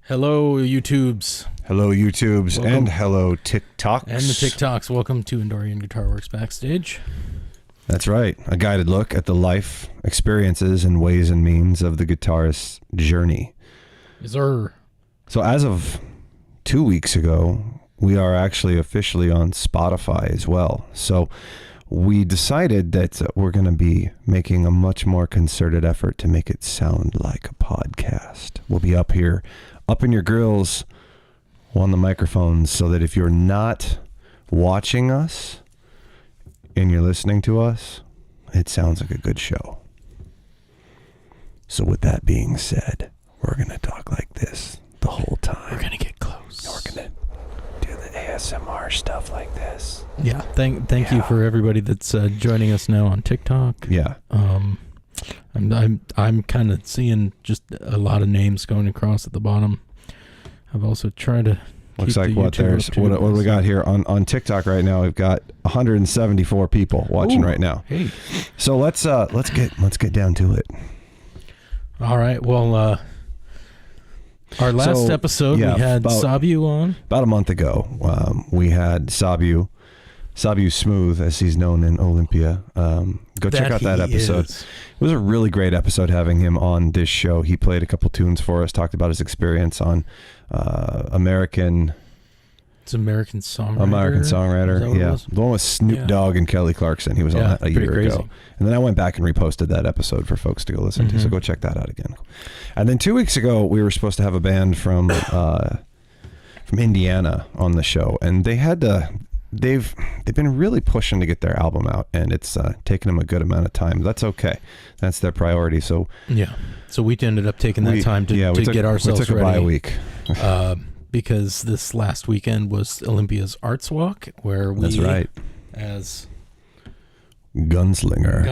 Hello, YouTubes. Hello, YouTubes, Welcome. and hello, TikToks. And the TikToks. Welcome to Endorian Guitar Works Backstage. That's right. A guided look at the life, experiences, and ways and means of the guitarist's journey. Yes, sir. So as of 2 weeks ago, we are actually officially on Spotify as well. So we decided that we're going to be making a much more concerted effort to make it sound like a podcast. We'll be up here, up in your grills, on the microphones, so that if you're not watching us and you're listening to us, it sounds like a good show. So with that being said, we're going to talk like this the whole time. We're going to get close. We're going to do the ASMR stuff like this. Yeah. Thank you for everybody that's joining us now on TikTok. Yeah. I'm kind of seeing just a lot of names going across at the bottom. I've also tried to Looks keep like the what YouTube there's up to what it. do we got here on TikTok right now? We've got 174 people watching Ooh, right now. Hey. So let's get down to it. All right. Well, our last episode yeah, we had Sabu on. About a month ago, we had Sabu Smooth, as he's known in Olympia. Go check out that episode. It was a really great episode having him on this show. He played a couple tunes for us, talked about his experience on American Songwriter. Is that what it yeah. was? The one with Snoop Dogg and Kelly Clarkson. He was on that a year crazy. ago. And then I went back and reposted that episode for folks to go listen to. So go check that out again. And then 2 weeks ago, we were supposed to have a band from Indiana on the show, and they had to. They've been really pushing to get their album out, and it's taken them a good amount of time. That's okay. That's their priority. So yeah. So we ended up taking that time to get ourselves ready. We took a bye week. Because this last weekend was Olympia's Arts Walk, where we, That's right, as Gunslinger,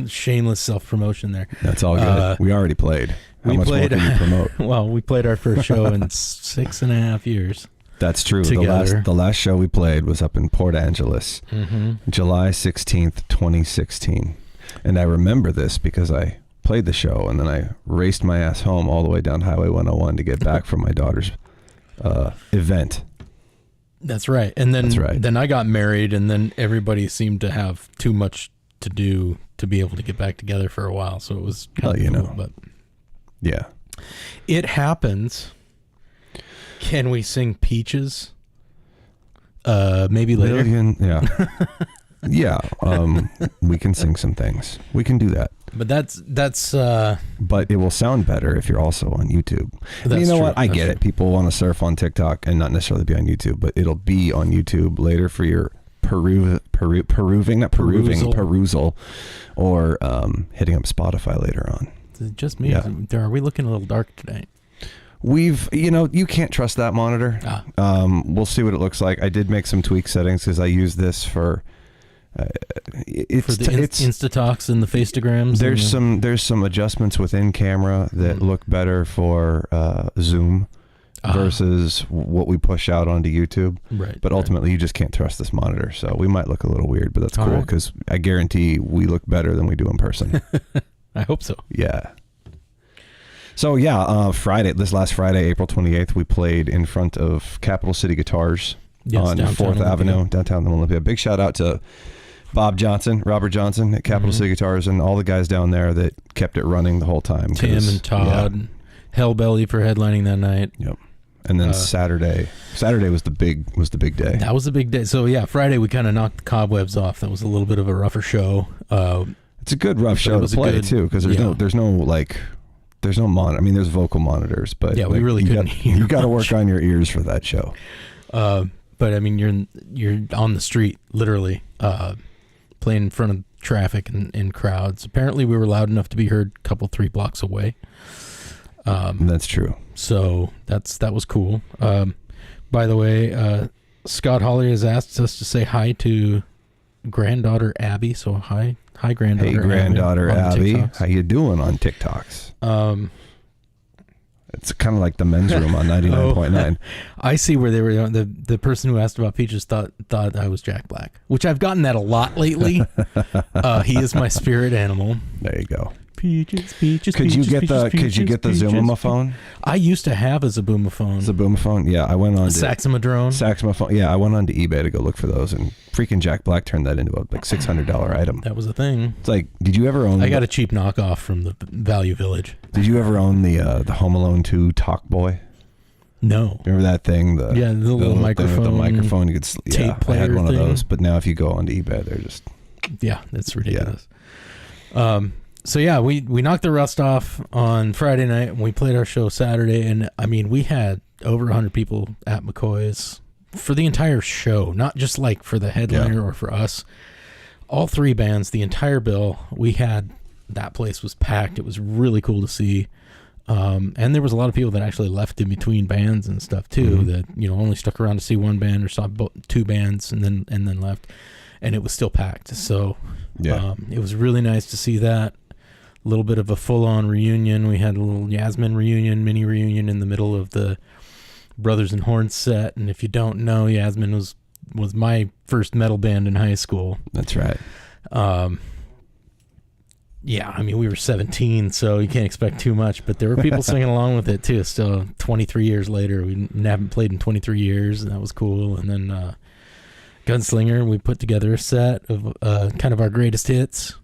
shameless self-promotion there. That's all good. We already played. How much more can you promote? Well, we played our first show in 6.5 years. That's true. Together. The last show we played was up in Port Angeles, July 16th, 2016. And I remember this because I played the show, and then I raced my ass home all the way down Highway 101 to get back from my daughter's event. That's right. And then I got married, and then everybody seemed to have too much to do to be able to get back together for a while. So it was kind of cool, but yeah, it happens. Can we sing Peaches? Maybe later. Yeah. We can sing some things. We can do that. But that's but it will sound better if you're also on YouTube. You know what? I get it. People want to surf on TikTok and not necessarily be on YouTube, but it'll be on YouTube later for your perusal, or hitting up Spotify later on. Is it just me? Yeah. Are we looking a little dark tonight? You can't trust that monitor. We'll see what it looks like. I did make some tweak settings because I use this for Instatalks and the Faceograms. There's some adjustments within camera that look better for Zoom versus what we push out onto YouTube. Right. But ultimately, you just can't trust this monitor. So we might look a little weird, but that's cool because I guarantee we look better than we do in person. I hope so. Yeah. So this last Friday, April 28th, we played in front of Capital City Guitars on 4th Avenue, downtown Olympia. Big shout out to Robert Johnson at Capital City Guitars, and all the guys down there that kept it running the whole time. Tim and Todd, Hellbelly for headlining that night. Yep. And then Saturday was the big day. That was a big day. So Friday we kind of knocked the cobwebs off. That was a little bit of a rougher show. It's a good rough show to play too, because there's no monitor. I mean, there's vocal monitors, but we really couldn't hear. You got to work on your ears for that show. But I mean, you're on the street, literally, playing in front of traffic and crowds. Apparently, we were loud enough to be heard a couple 3 blocks away. That's true. So that was cool. By the way, Scott Hawley has asked us to say hi to granddaughter Abby. So hi granddaughter. Hey, granddaughter Abby. TikToks. How you doing on TikToks? It's kind of like the men's room on 99.9. I see where they were. The person who asked about Peaches thought I was Jack Black, which I've gotten that a lot lately. He is my spirit animal. There you go. peaches, peaches. Could you peaches, get the peaches, Could you get the peaches, Zoomaphone? I used to have a Zaboomaphone. Zaboomaphone? Yeah, I went on to Saxomadrone. Saxophone. Yeah, I went on to eBay to go look for those, and freaking Jack Black turned that into a like $600 item. That was a thing. It's like, did you ever own? I got a cheap knockoff from the Value Village. Did you ever own the Home Alone 2 Talk Boy? No. Remember that thing? The little thing microphone. with the microphone. You could tape I had player one thing. of those, but now if you go onto eBay, they're just That's ridiculous. So yeah, we knocked the rust off on Friday night and we played our show Saturday, and I mean we had over 100 people at McCoy's for the entire show, not just like for the headliner or for us. All three bands, the entire bill. That place was packed. It was really cool to see. And there was a lot of people that actually left in between bands and stuff too, that only stuck around to see one band or saw two bands and then left, and it was still packed. So it was really nice to see that. A little bit of a full-on reunion. We had a little Yasmin reunion, mini reunion in the middle of the Brothers in Horns set. And if you don't know, Yasmin was my first metal band in high school. That's right. Yeah, I mean, we were 17, so you can't expect too much. But there were people singing along with it, too. Still, 23 years later, we haven't played in 23 years, and that was cool. And then Gunslinger, we put together a set of kind of our greatest hits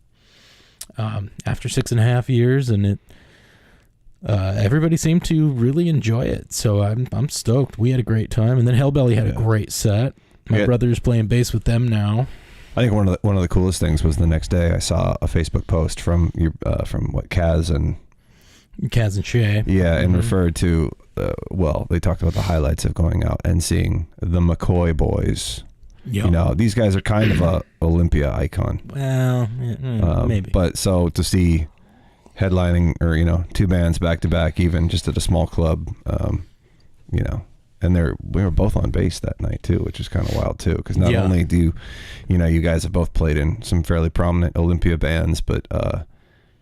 after 6.5 years, and everybody seemed to really enjoy it. So I'm stoked. We had a great time. And then Hellbelly had a great set. My brother's playing bass with them now. I think one of the coolest things was the next day I saw a Facebook post from Kaz and Shay. Yeah, and referred to they talked about the highlights of going out and seeing the McCoy Boys. Yep. These guys are kind of a Olympia icon. Well, maybe. But so to see headlining or two bands back to back, even just at a small club, and we were both on bass that night too, which is kind of wild too, because not only do you guys have both played in some fairly prominent Olympia bands, but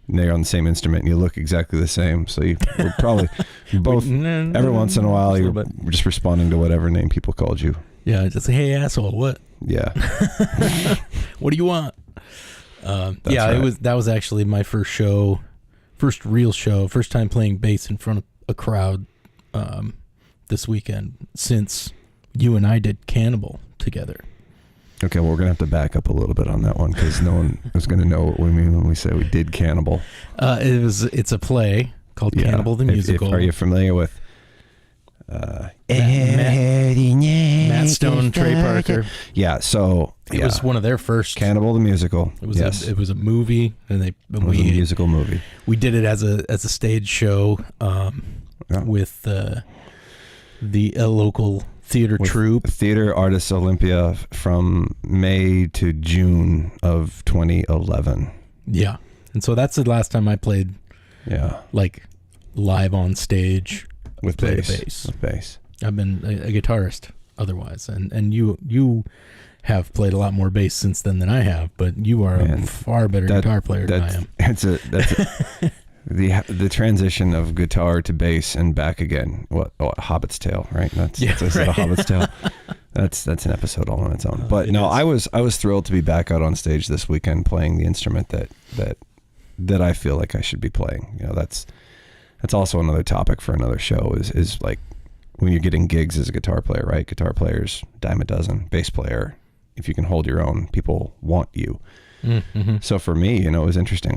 they're on the same instrument and you look exactly the same. So we're probably both every once in a while you're just responding to whatever name people called you. Yeah, just say, hey asshole, what? Yeah. What do you want? Right. That was actually my first real show, first time playing bass in front of a crowd this weekend since you and I did Cannibal together. Okay, well, we're gonna have to back up a little bit on that one because no one is gonna know what we mean when we say we did Cannibal. It's a play called Cannibal the Musical. Are you familiar with Matt Stone, Trey Parker? Yeah, so it was one of their first. Cannibal the Musical. It was a movie, and it was a musical movie. We did it as a stage show with the local theater troupe. Theater Artists Olympia from May to June of 2011. Yeah, and so that's the last time I played. Yeah, like live on stage. With bass. I've been a guitarist otherwise, and you have played a lot more bass since then than I have, but you are a far better guitar player than I am. The transition of guitar to bass and back again. What Hobbit's Tale, right? That's a Hobbit's Tale. That's an episode all on its own. But no, I was thrilled to be back out on stage this weekend playing the instrument that I feel like I should be playing. That's also another topic for another show is like when you're getting gigs as a guitar player, right? Guitar players, dime a dozen. Bass player, if you can hold your own, people want you. Mm-hmm. So for me, it was interesting.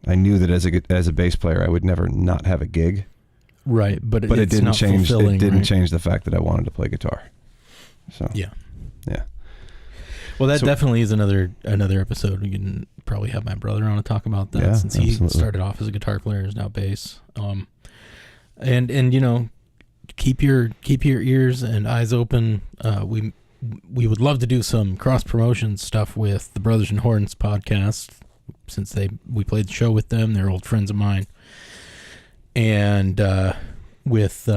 I knew that as a bass player, I would never not have a gig. Right, but it didn't change. It didn't change the fact that I wanted to play guitar. So yeah. Well, that definitely is another episode. We can probably have my brother on to talk about that since he started off as a guitar player and is now bass. And keep your ears and eyes open. We would love to do some cross promotion stuff with the Brothers in Horns podcast since we played the show with them. They're old friends of mine. And with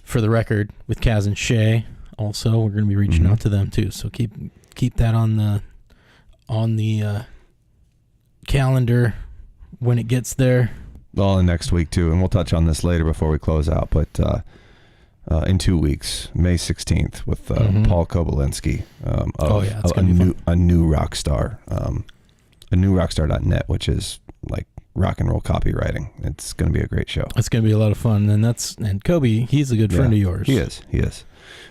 For the Record with Kaz and Shay also, we're going to be reaching out to them too. So keep that on the calendar when it gets there. Well, and next week too, and we'll touch on this later before we close out. But in 2 weeks, May 16th, with Paul Kobolinski of a new rock star, a new rockstar.net, which is like rock and roll copywriting. It's going to be a great show. It's going to be a lot of fun. And Kobe, he's a good friend of yours. He is.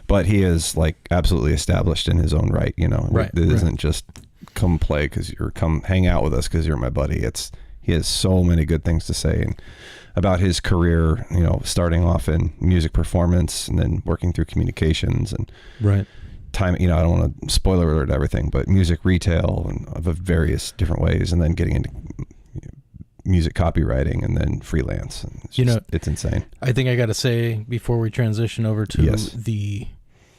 But he is like absolutely established in his own right. You know, right, it isn't just come play come hang out with us because you're my buddy. He has so many good things to say about his career, you know, starting off in music performance and then working through communications and time, you know, I don't want to spoiler alert everything, but music retail and of various different ways, and then getting into music copywriting and then freelance. And it's insane. I think I got to say before we transition over to the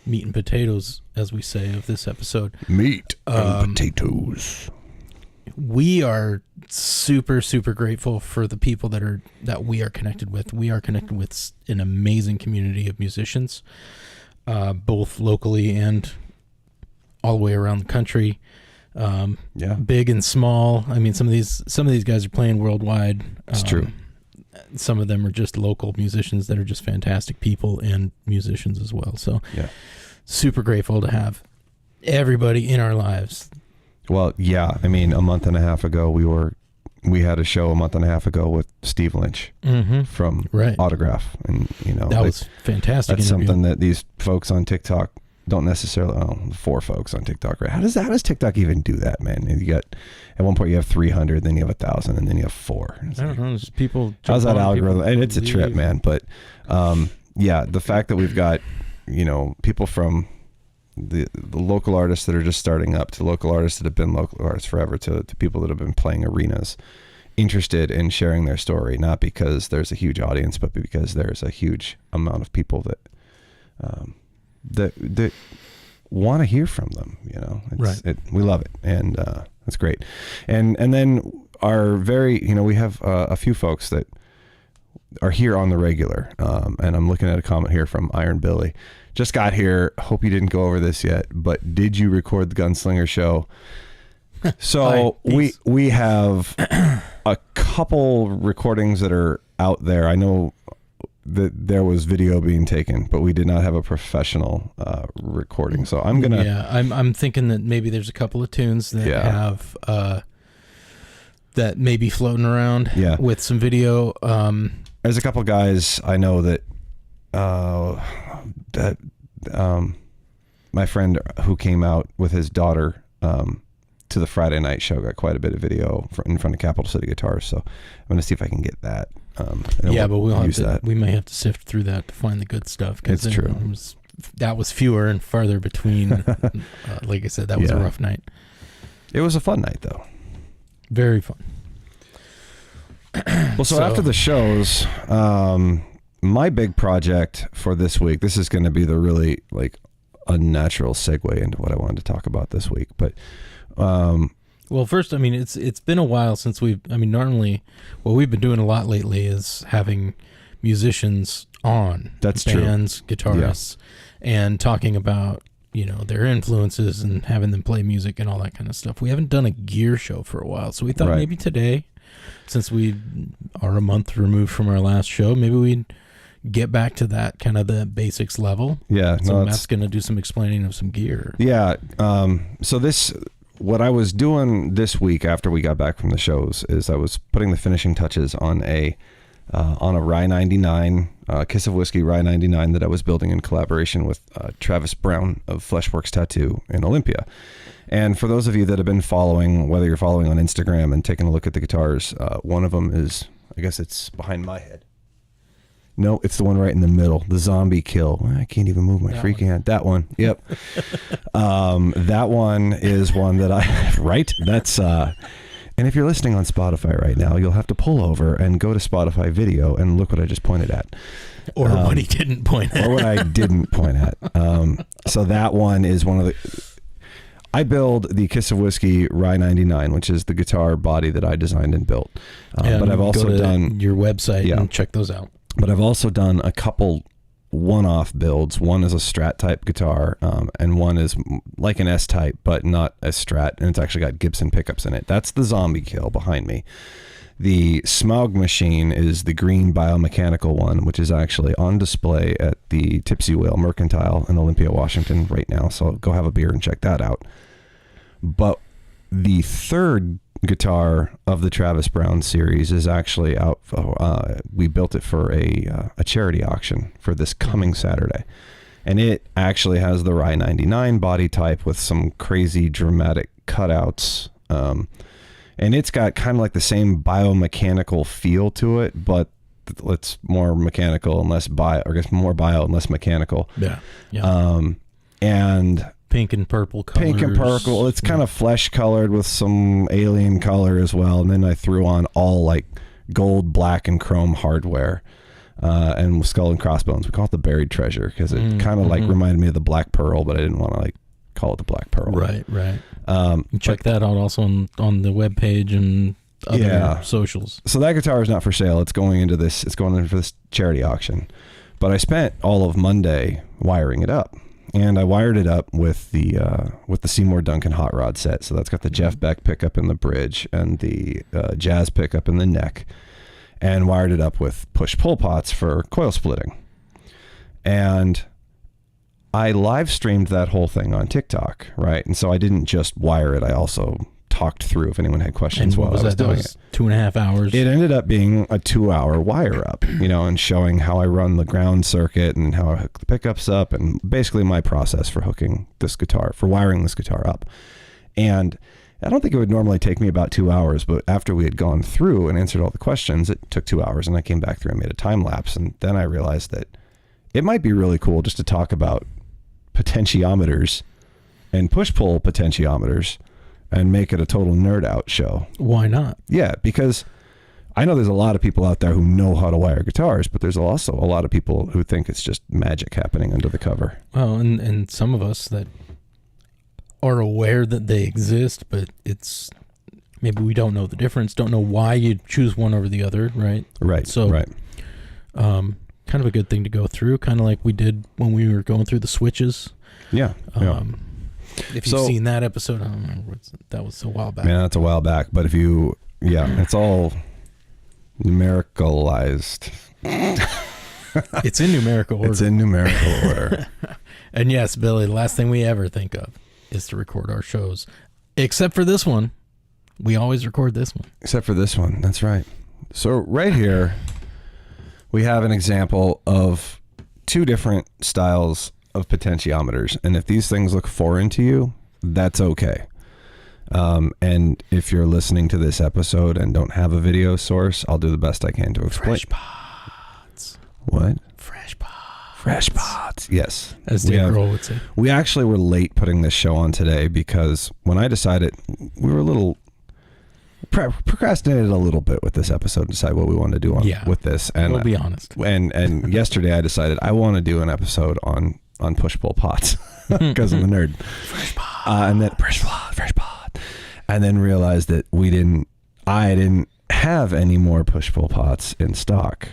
meat and potatoes, as we say, of this episode. Meat and potatoes. We are super, super grateful for the people that we are connected with. We are connected with an amazing community of musicians, both locally and all the way around the country. Big and small. I mean, some of these guys are playing worldwide. It's true. Some of them are just local musicians that are just fantastic people and musicians as well. So super grateful to have everybody in our lives. Well, yeah. I mean, a month and a half ago, we had a show a month and a half ago with Steve Lynch from Autograph. And, you know, that was fantastic. That's something that these folks on TikTok don't necessarily, 4 folks on TikTok, right? How does TikTok even do that, man? You got, at one point you have 300, then you have 1,000, and then you have 4. I don't know. There's people. How's that algorithm? And it's a trip, man. But the fact that we've got, you know, people from the local artists that are just starting up to local artists that have been local artists forever to people that have been playing arenas interested in sharing their story, not because there's a huge audience, but because there's a huge amount of people that that want to hear from them, you know. We love it, and that's great. And then our we have a few folks that are here on the regular, and I'm looking at a comment here from Iron Billy. Just got here. Hope you didn't go over this yet, but did you record the Gunslinger show? So we have a couple recordings that are out there. I know that there was video being taken, but we did not have a professional recording. So I'm gonna. Yeah, I'm thinking that maybe there's a couple of tunes that have that may be floating around. With some video. There's a couple guys I know that my friend who came out with his daughter to the Friday night show got quite a bit of video in front of Capital City Guitars. So I'm going to see if I can get that. But we may have to sift through that to find the good stuff. It's true. That was fewer and farther between. Like I said, that was a rough night. It was a fun night, though. Very fun. Well, so after the shows, my big project for this week, this is going to be the really like unnatural segue into what I wanted to talk about this week. But well, first, I mean, it's been a while since normally what we've been doing a lot lately is having musicians on. That's bands, true. Guitarists, and talking about, you know, their influences and having them play music and all that kind of stuff. We haven't done a gear show for a while, so we thought maybe today, since we are a month removed from our last show, maybe we'd get back to that kind of the basics level. Yeah. So Matt's going to do some explaining of some gear. Yeah. So what I was doing this week after we got back from the shows is I was putting the finishing touches on a Rye 99, Kiss of Whiskey Rye 99 that I was building in collaboration with Travis Brown of Fleshworks Tattoo in Olympia. And for those of you that have been following, whether you're following on Instagram and taking a look at the guitars, one of them is, I guess it's behind my head. No, it's the one right in the middle, the Zombie Kill. I can't even move my freaking hand. That one. Yep. That one is one that right? That's, and if you're listening on Spotify right now, you'll have to pull over and go to Spotify video and look what I just pointed at. Or what he didn't point at. Or what I didn't point at. So that one is one of the... I build the Kiss of Whiskey Rye 99, which is the guitar body that I designed and built. But I've also done your website and check those out. But I've also done a couple one-off builds. One is a Strat type guitar, and one is like an S type, but not a Strat, and it's actually got Gibson pickups in it. That's the Zombie Kill behind me. The Smaug machine is the green biomechanical one, which is actually on display at the Tipsy Whale Mercantile in Olympia, Washington right now. So go have a beer and check that out. But the third guitar of the Travis Brown series is actually out. We built it for a charity auction for this coming Saturday. And it actually has the Rye 99 body type with some crazy dramatic cutouts. And it's got kind of like the same biomechanical feel to it, but it's more mechanical and less bio, or I guess more bio and less mechanical. Yeah. Yeah. And pink and purple colors. Pink and purple. It's kind of flesh colored with some alien color as well. And then I threw on all like gold, black, and chrome hardware. And Skull and Crossbones. We call it the Buried Treasure because it kind of like reminded me of the Black Pearl, but I didn't want to like call it the Black Pearl. Right. Check that out also on the webpage and other socials. So that guitar is not for sale. It's going into this. It's going in for this charity auction. But I spent all of Monday wiring it up, and I wired it up with the Seymour Duncan hot rod set. So that's got the Jeff Beck pickup in the bridge and the Jazz pickup in the neck. And wired it up with push-pull pots for coil splitting. And I live streamed that whole thing on TikTok, right? And so I didn't just wire it. I also talked through if anyone had questions while I was doing it. 2.5 hours? It ended up being a 2-hour wire up, and showing how I run the ground circuit and how I hook the pickups up and basically my process for hooking this guitar, for wiring this guitar up. And I don't think it would normally take me about 2 hours, but after we had gone through and answered all the questions, it took 2 hours, and I came back through and made a time lapse. And then I realized that it might be really cool just to talk about potentiometers and push-pull potentiometers and make it a total nerd out show. Why not? Yeah, because I know there's a lot of people out there who know how to wire guitars, but there's also a lot of people who think it's just magic happening under the cover. Well, and some of us that are aware that they exist, but it's maybe we don't know the difference, don't know why you choose one over the other, right? Right. So, right. Kind of a good thing to go through, kind of like we did when we were going through the switches. Yeah. If you've seen that episode, I don't remember, that was a while back. Yeah, that's a while back. But if you, it's all numericalized. It's in numerical order. It's in numerical order. And yes, Billy, the last thing we ever think of is to record our shows. Except for this one. We always record this one. Except for this one. That's right. So right here, we have an example of two different styles of potentiometers. And if these things look foreign to you, that's okay. And if you're listening to this episode and don't have a video source, I'll do the best I can to explain. Fresh pods. What? Fresh pods. Fresh pods. Yes. As Dave Grohl would say. We actually were late putting this show on today because when I decided, we were a little procrastinated a little bit with this episode to decide what we wanted to do with this. And we'll be honest. And yesterday I decided I want to do an episode on push-pull pots because I'm a nerd. Fresh pod. And then fresh pod. And then realized that I didn't have any more push-pull pots in stock.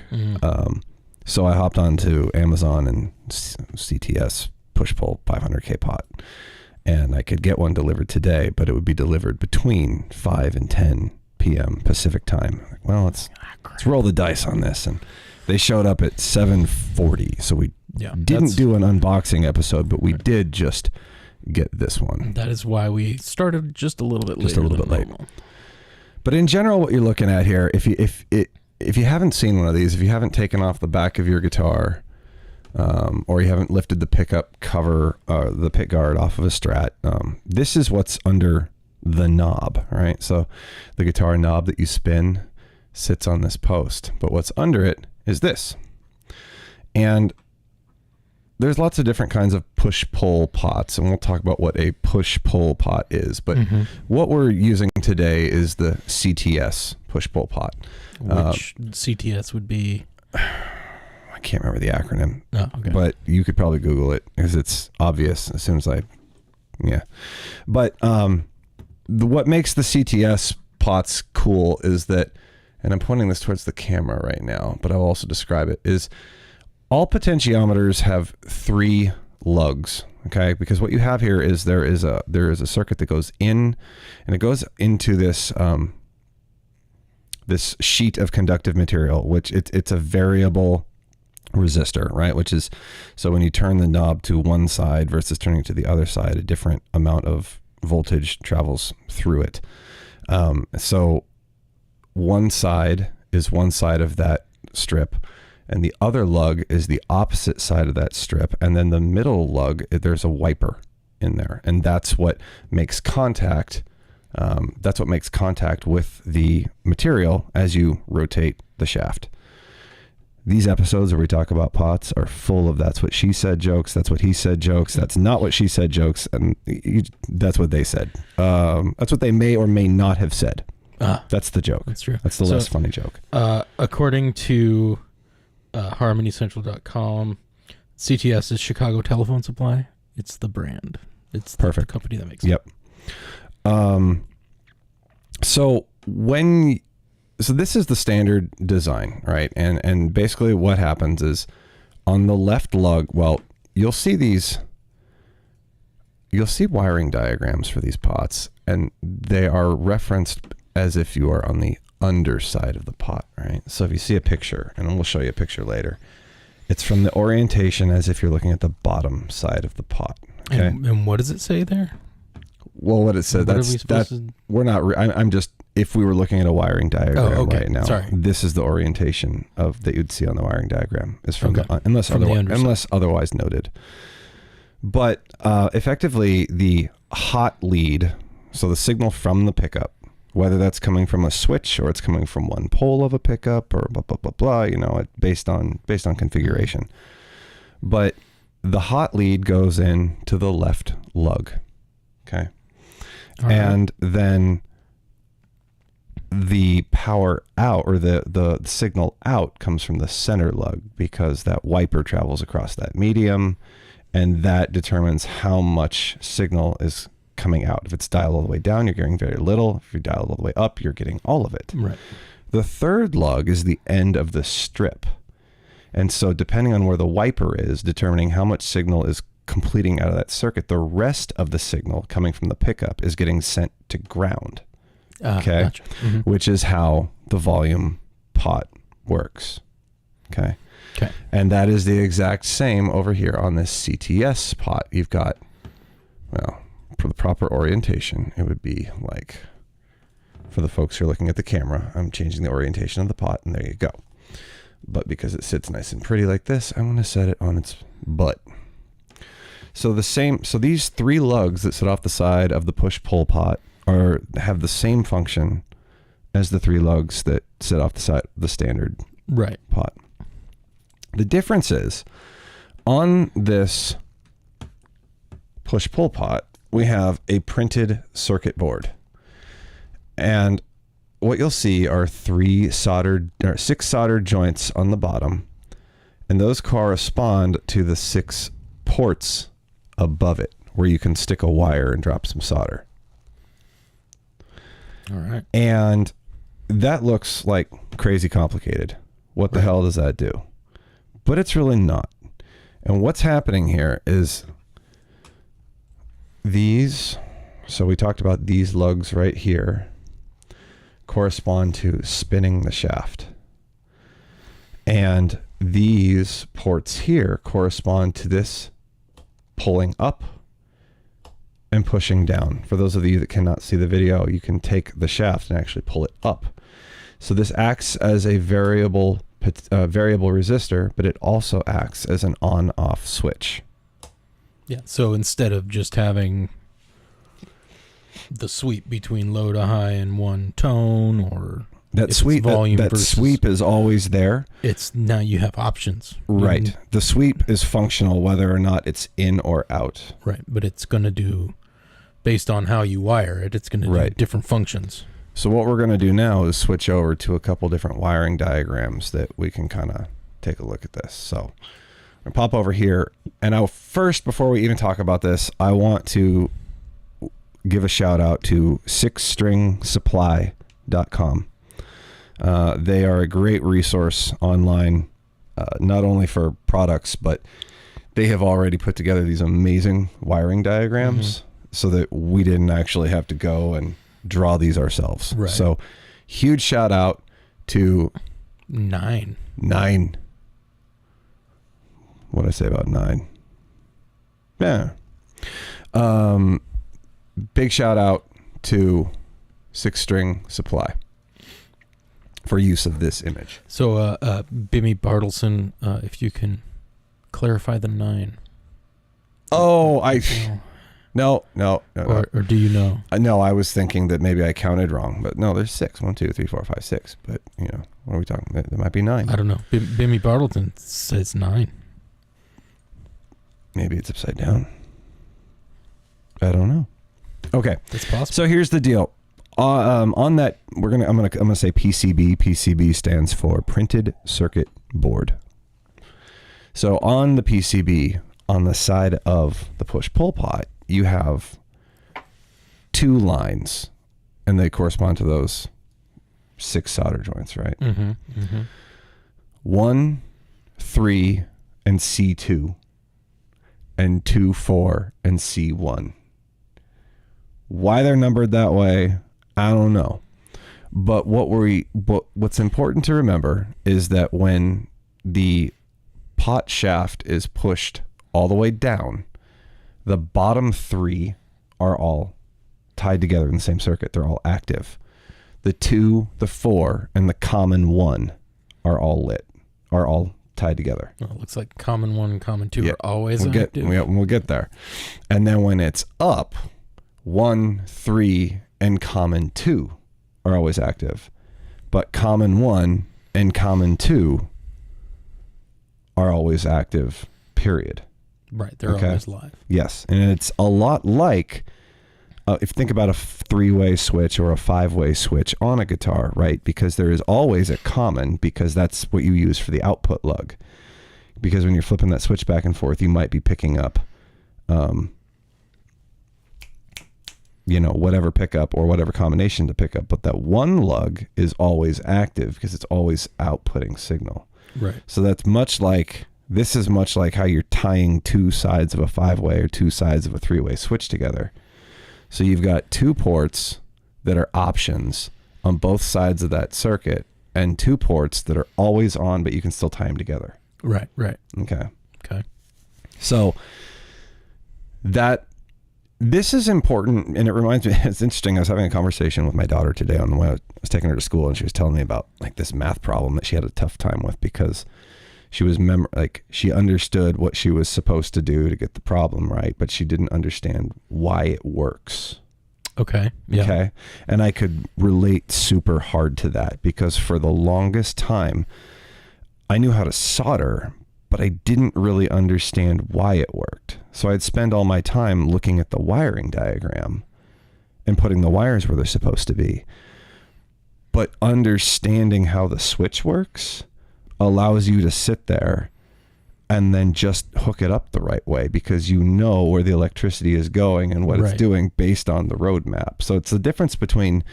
So I hopped onto Amazon and CTS push-pull 500K pot. And I could get one delivered today, but it would be delivered between 5 and 10 p.m. Pacific time. Well, let's roll the dice on this. And they showed up at 7:40. So we didn't do an unboxing episode, but we did just get this one. That is why we started just a little bit later. Just a little bit late. But in general, what you're looking at here, if you haven't seen one of these, if you haven't taken off the back of your guitar, or you haven't lifted the pickup cover, the pick guard off of a Strat, this is what's under the knob, right? So the guitar knob that you spin sits on this post, but what's under it is this. And there's lots of different kinds of push-pull pots, and we'll talk about what a push-pull pot is. But what we're using today is the CTS push-pull pot. Which CTS would be? I can't remember the acronym. Oh, okay. But you could probably Google it because it's obvious as soon as But what makes the CTS pots cool is that, and I'm pointing this towards the camera right now, but I'll also describe it, is all potentiometers have 3 lugs, okay? Because what you have here is there is a circuit that goes in, and it goes into this this sheet of conductive material, which it's a variable resistor, right? Which is, so when you turn the knob to one side versus turning it to the other side, a different amount of voltage travels through it. So one side is one side of that strip, and the other lug is the opposite side of that strip. And then the middle lug, there's a wiper in there. And that's what makes contact. That's what makes contact with the material as you rotate the shaft. These episodes where we talk about pots are full of that's what she said jokes, that's what he said jokes, that's not what she said jokes, and that's what they said. That's what they may or may not have said. That's the joke. That's true. That's the less funny joke. According to HarmonyCentral.com, CTS is Chicago Telephone Supply. It's the brand. It's the company that makes it. Yep. So this is the standard design, right? And basically what happens is on the left lug, well, you'll see wiring diagrams for these pots, and they are referenced as if you are on the underside of the pot, right? So if you see a picture, and we'll show you a picture later, it's from the orientation as if you're looking at the bottom side of the pot. Okay. And what does it say there? Well, what it said, we're not, I'm just, if we were looking at a wiring diagram right now, this is the orientation that you'd see on the wiring diagram is from unless otherwise noted. But effectively the hot lead, so the signal from the pickup, whether that's coming from a switch or it's coming from one pole of a pickup or blah, blah, blah, blah, based on configuration. But the hot lead goes in to the left lug. Okay. And then the power out, or the signal out, comes from the center lug, because that wiper travels across that medium, and that determines how much signal is coming out. If it's dialed all the way down, you're getting very little. If you dial all the way up, you're getting all of it. Right. The third lug is the end of the strip. And so depending on where the wiper is, determining how much signal is completing out of that circuit, the rest of the signal coming from the pickup is getting sent to ground. Okay. Gotcha. Mm-hmm. Which is how the volume pot works. Okay. And that is the exact same over here on this CTS pot. You've got, well, for the proper orientation, it would be like, for the folks who are looking at the camera, I'm changing the orientation of the pot, and there you go. But because it sits nice and pretty like this, I'm going to set it on its butt. So these three lugs that sit off the side of the push-pull pot have the same function as the three lugs that sit off the side of the standard pot. The difference is, on this push-pull pot, we have a printed circuit board. And what you'll see are six soldered joints on the bottom, and those correspond to the 6 ports above it, where you can stick a wire and drop some solder. All right. And that looks like crazy complicated. What the hell does that do? But it's really not. And what's happening here is so we talked about these lugs right here correspond to spinning the shaft. And these ports here correspond to this pulling up and pushing down. For those of you that cannot see the video, you can take the shaft and actually pull it up. So this acts as a variable resistor, but it also acts as an on-off switch. Yeah. So instead of just having the sweep between low to high in one tone, or that sweep is always there. It's now you have options. Right. The sweep is functional whether or not it's in or out. Right. But it's going to do, based on how you wire it, it's going to do different functions. So what we're going to do now is switch over to a couple different wiring diagrams that we can kind of take a look at this. So I'm going to pop over here. And first, before we even talk about this, I want to give a shout out to sixstringsupply.com. They are a great resource online, not only for products, but they have already put together these amazing wiring diagrams so that we didn't actually have to go and draw these ourselves. Right. So huge shout out to 9. What did I say about 9? Yeah. Big shout out to 6-string supply for use of this image. So, Bimmy Bartleson, if you can clarify the 9. Oh, No. Or do you know? No, I was thinking that maybe I counted wrong, but no, there's 6. 1, 2, 3, 4, 5, 6. But, what are we talking about? There might be 9. I don't know. Bimmy Bartleton says 9. Maybe it's upside down. I don't know. Okay. That's possible. So here's the deal. On that, I'm gonna say PCB. PCB stands for printed circuit board. So on the PCB, on the side of the push-pull pot, you have 2 lines, and they correspond to those 6 solder joints, right? 1, 3, and C2, and 2, 4, and C1. Why they're numbered that way, I don't know. But what's important to remember is that when the pot shaft is pushed all the way down, the bottom 3 are all tied together in the same circuit. They're all active. The 2, the 4, and the common 1 are all tied together. Well, it looks like common 1 and common 2 are always active. We'll get there. And then when it's up, 1, 3, and common 2 are always active. But common 1 and common 2 are always active, period. Right, they're always live. Yes, and it's a lot like, if you think about a 3-way switch or a 5-way switch on a guitar, right? Because there is always a common, because that's what you use for the output lug. Because when you're flipping that switch back and forth, you might be picking up whatever pickup or whatever combination to pick up, but that one lug is always active because it's always outputting signal. Right. So that's much like how you're tying 2 sides of a 5-way or 2 sides of a 3-way switch together. So you've got 2 ports that are options on both sides of that circuit and 2 ports that are always on, but you can still tie them together. Right. Okay. So this is important, and it reminds me, it's interesting, I was having a conversation with my daughter today on the way I was taking her to school, and she was telling me about like this math problem that she had a tough time with because she was she understood what she was supposed to do to get the problem right, but she didn't understand why it works. Okay. Yeah. Okay. And I could relate super hard to that because for the longest time I knew how to solder, but I didn't really understand why it worked. So I'd spend all my time looking at the wiring diagram and putting the wires where they're supposed to be. But understanding how the switch works allows you to sit there and then just hook it up the right way because you know where the electricity is going and what it's doing based on the roadmap. So it's the difference between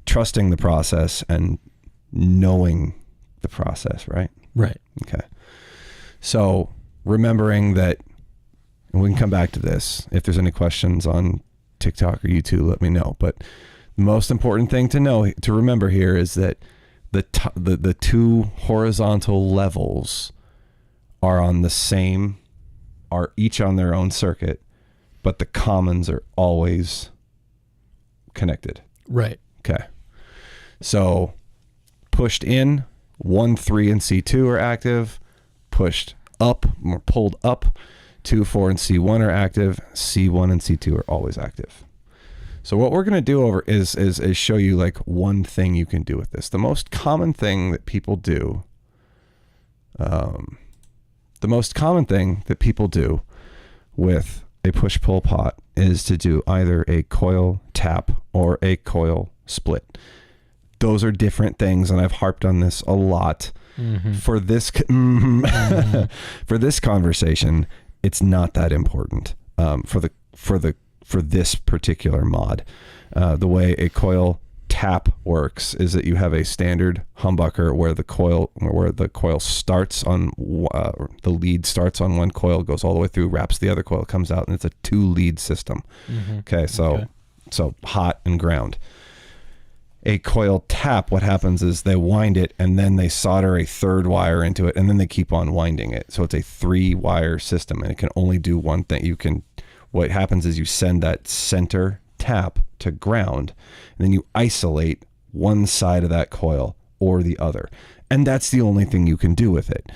trusting the process and knowing the process, right? Right. Okay. So remembering that, and we can come back to this. If there's any questions on TikTok or YouTube, let me know. But the most important thing to remember here is that the 2 horizontal levels are each on their own circuit, but the commons are always connected. Right. Okay. So pushed in, 1, 3, and C2 are active. Pushed up or pulled up, 2, 4, and C1 are active. C1 and C2 are always active. So what we're going to do is show you like one thing you can do with this. The most common thing that people do, with a push-pull pot is to do either a coil tap or a coil split. Those are different things, and I've harped on this a lot. Mm-hmm. For this conversation, it's not that important for this particular mod. The way a coil tap works is that you have a standard humbucker where the coil starts on the lead starts on one coil, goes all the way through, wraps the other coil, comes out, and it's a 2-lead system. Mm-hmm. Okay, so hot and ground. A coil tap, what happens is they wind it and then they solder a 3rd wire into it and then they keep on winding it. So it's a 3-wire system and it can only do one thing. What happens is you send that center tap to ground, and then you isolate one side of that coil or the other. And that's the only thing you can do with it.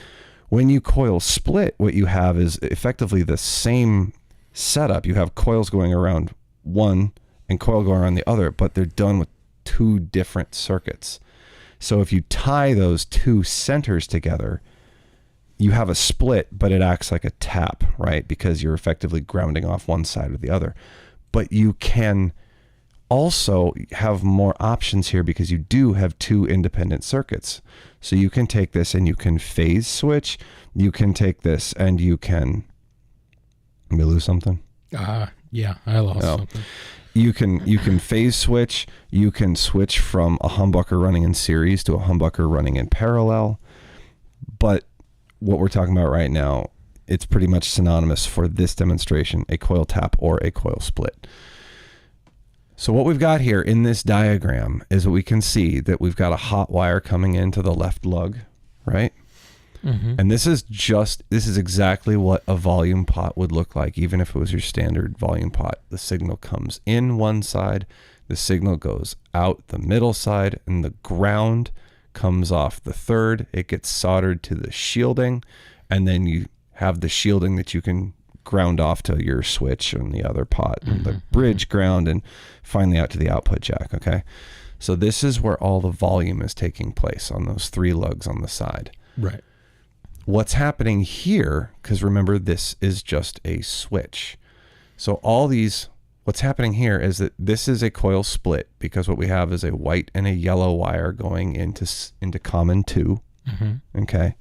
When you coil split, what you have is effectively the same setup. You have coils going around one and coil going around the other, but they're done with two different circuits. So if you tie those two centers together, you have a split, but it acts like a tap, right? Because you're effectively grounding off one side or the other. But you can also have more options here because you do have two independent circuits. So you can take this and you can phase switch. You can take this and you can... Did we lose something? Yeah, I lost something. You can phase switch. You can switch from a humbucker running in series to a humbucker running in parallel. But what we're talking about right now, it's pretty much synonymous for this demonstration, a coil tap or a coil split. So what we've got here in this diagram is that we can see that we've got a hot wire coming into the left lug, right? Mm-hmm. And this is exactly what a volume pot would look like, even if it was your standard volume pot. The signal comes in one side, the signal goes out the middle side, and the ground comes off the third. It gets soldered to the shielding, and then you have the shielding that you can ground off to your switch and the other pot, and the bridge ground, and finally out to the output jack, okay? So this is where all the volume is taking place on those three lugs on the side. Right. What's happening here, because remember, this is just a switch. So what's happening here is that this is a coil split, because what we have is a white and a yellow wire going into common 2. Mm-hmm. Okay.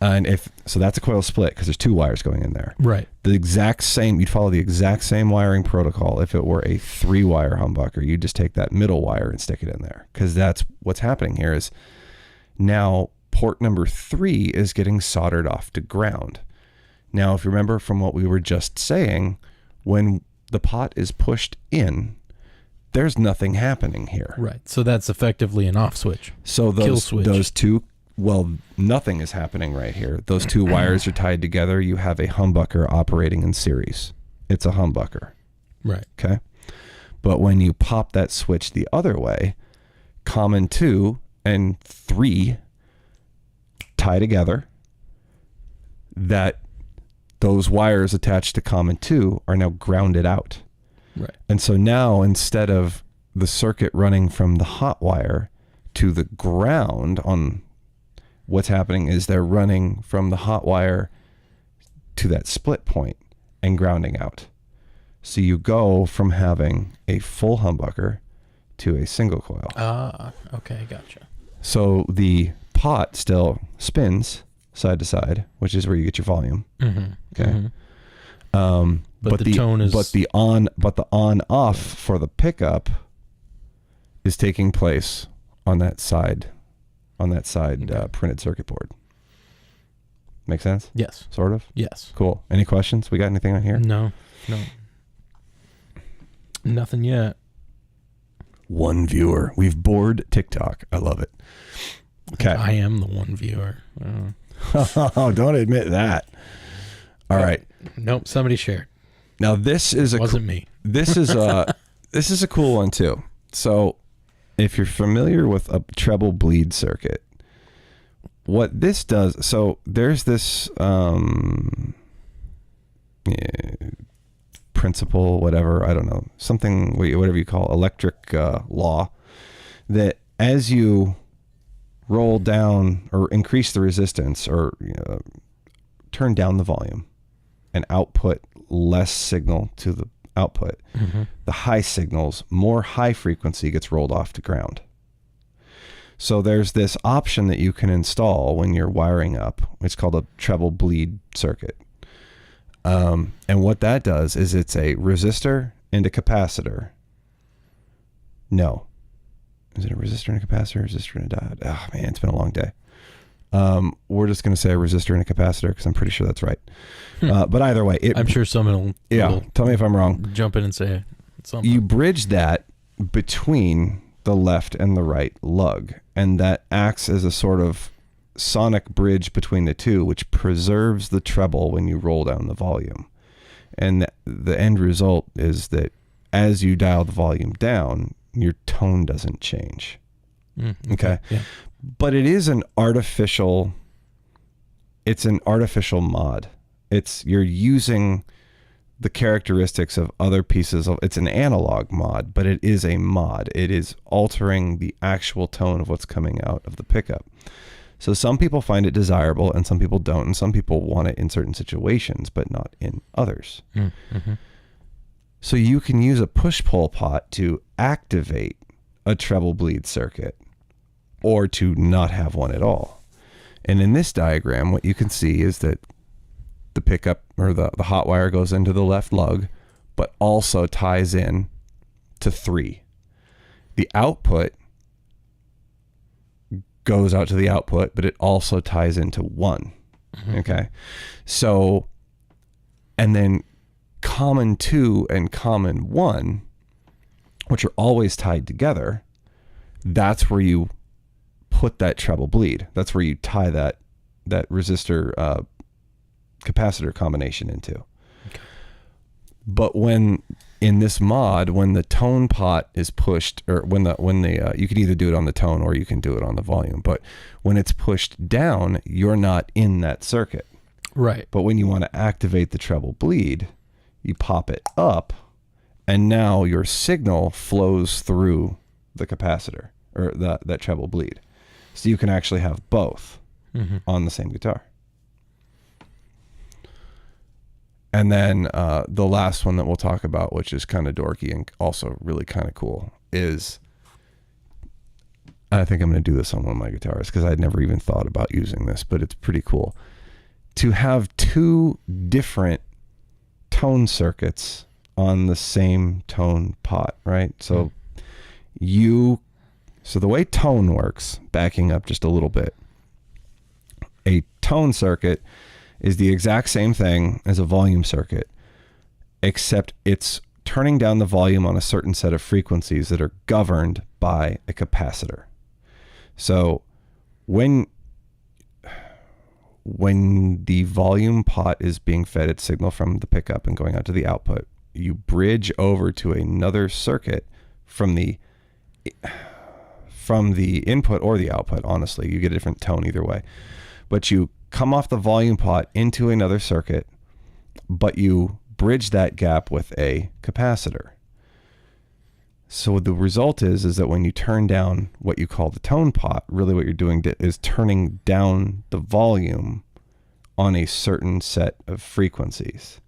And so that's a coil split because there's two wires going in there. Right. You'd follow the exact same wiring protocol if it were a 3-wire humbucker. You'd just take that middle wire and stick it in there, because that's what's happening here is now port number 3 is getting soldered off to ground. Now, if you remember from what we were just saying, when the pot is pushed in, there's nothing happening here. Right. So that's effectively an off switch. So those two, nothing is happening right here. Those two wires are tied together. You have a humbucker operating in series. It's a humbucker. Right. Okay. But when you pop that switch the other way, common 2 and 3 tie together, that those wires attached to common 2 are now grounded out. Right. And so now, instead of the circuit running from the hot wire to the ground, what's happening is they're running from the hot wire to that split point and grounding out. So you go from having a full humbucker to a single coil. Okay, gotcha. So the pot still spins side to side, which is where you get your volume. Mm-hmm. Okay. Mm-hmm. But the tone is, but the on off for the pickup is taking place on that side okay. Printed circuit board. Make sense? Yes. Sort of? Yes. Cool. Any questions? We got anything on here? No. Nothing yet. One viewer. We've bored TikTok. I love it. Okay. I am the one viewer. Oh, don't admit that. All right. Nope. Somebody shared. Now wasn't me. This is a cool one too. So if you're familiar with a treble bleed circuit, what this does, so there's this principle, whatever, I don't know, something, whatever you call electric law, that as you roll down or increase the resistance or turn down the volume and output less signal to the output, mm-hmm. the high signals, more high frequency gets rolled off to ground. So there's this option that you can install when you're wiring up. It's called a treble bleed circuit. And what that does is it's a resistor and a capacitor. No. Is it a resistor and a capacitor? Resistor and a diode? Oh man, it's been a long day. We're just going to say a resistor and a capacitor because I'm pretty sure that's right. But either way, I'm sure someone will tell me if I'm wrong. Jump in and say something. You bridge that between the left and the right lug, and that acts as a sort of sonic bridge between the two, which preserves the treble when you roll down the volume. And the end result is that as you dial the volume down, your tone doesn't change. Okay. Yeah. But it is an artificial mod. You're using the characteristics of other pieces of, it's an analog mod, but it is a mod. It is altering the actual tone of what's coming out of the pickup. So some people find it desirable and some people don't, and some people want it in certain situations, but not in others. Mm-hmm. So you can use a push-pull pot to activate a treble bleed circuit or to not have one at all. And in this diagram, what you can see is that the pickup or the hot wire goes into the left lug, but also ties in to 3. The output goes out to the output, but it also ties into 1. Mm-hmm. Okay. So, and then common 2 and common 1, which are always tied together, that's where you put that treble bleed. That's where you tie that resistor capacitor combination into. Okay. But when in this mod, when the tone pot is pushed, or when the you can either do it on the tone or you can do it on the volume, but when it's pushed down, you're not in that circuit. Right. But when you want to activate the treble bleed, you pop it up, and now your signal flows through the capacitor or that treble bleed. So you can actually have both on the same guitar. And then the last one that we'll talk about, which is kind of dorky and also really kind of cool, is, I think I'm going to do this on one of my guitars because I'd never even thought about using this, but it's pretty cool. To have 2 different tone circuits on the same tone pot, right? So so the way tone works, backing up just a little bit, a tone circuit is the exact same thing as a volume circuit, except it's turning down the volume on a certain set of frequencies that are governed by a capacitor. So when the volume pot is being fed its signal from the pickup and going out to the output, you bridge over to another circuit from the input or the output. Honestly, you get a different tone either way, but you come off the volume pot into another circuit, but you bridge that gap with a capacitor. So the result is that when you turn down what you call the tone pot, really what you're doing is turning down the volume on a certain set of frequencies.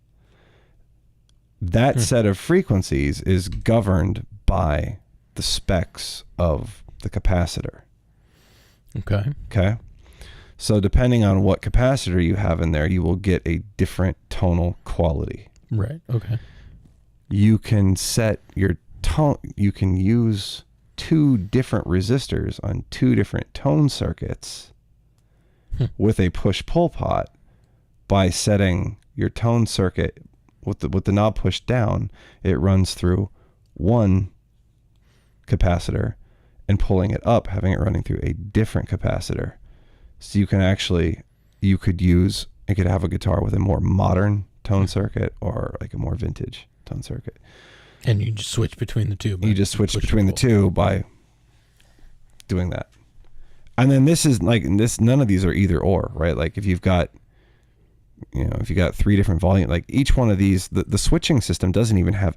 That set of frequencies is governed by the specs of the capacitor. Okay. So depending on what capacitor you have in there, you will get a different tonal quality. Right. Okay. You can set your tone, you can use 2 different resistors on 2 different tone circuits with a push-pull pot by setting your tone circuit with the knob pushed down. It runs through 1 capacitor, and pulling it up, having it running through a different capacitor. So you could have a guitar with a more modern tone circuit or like a more vintage tone circuit. And you just switch between the 2. You just switch between the 2 by doing that. And then none of these are either or, right? Like if you got 3 different volume, like each one of these, the switching system doesn't even have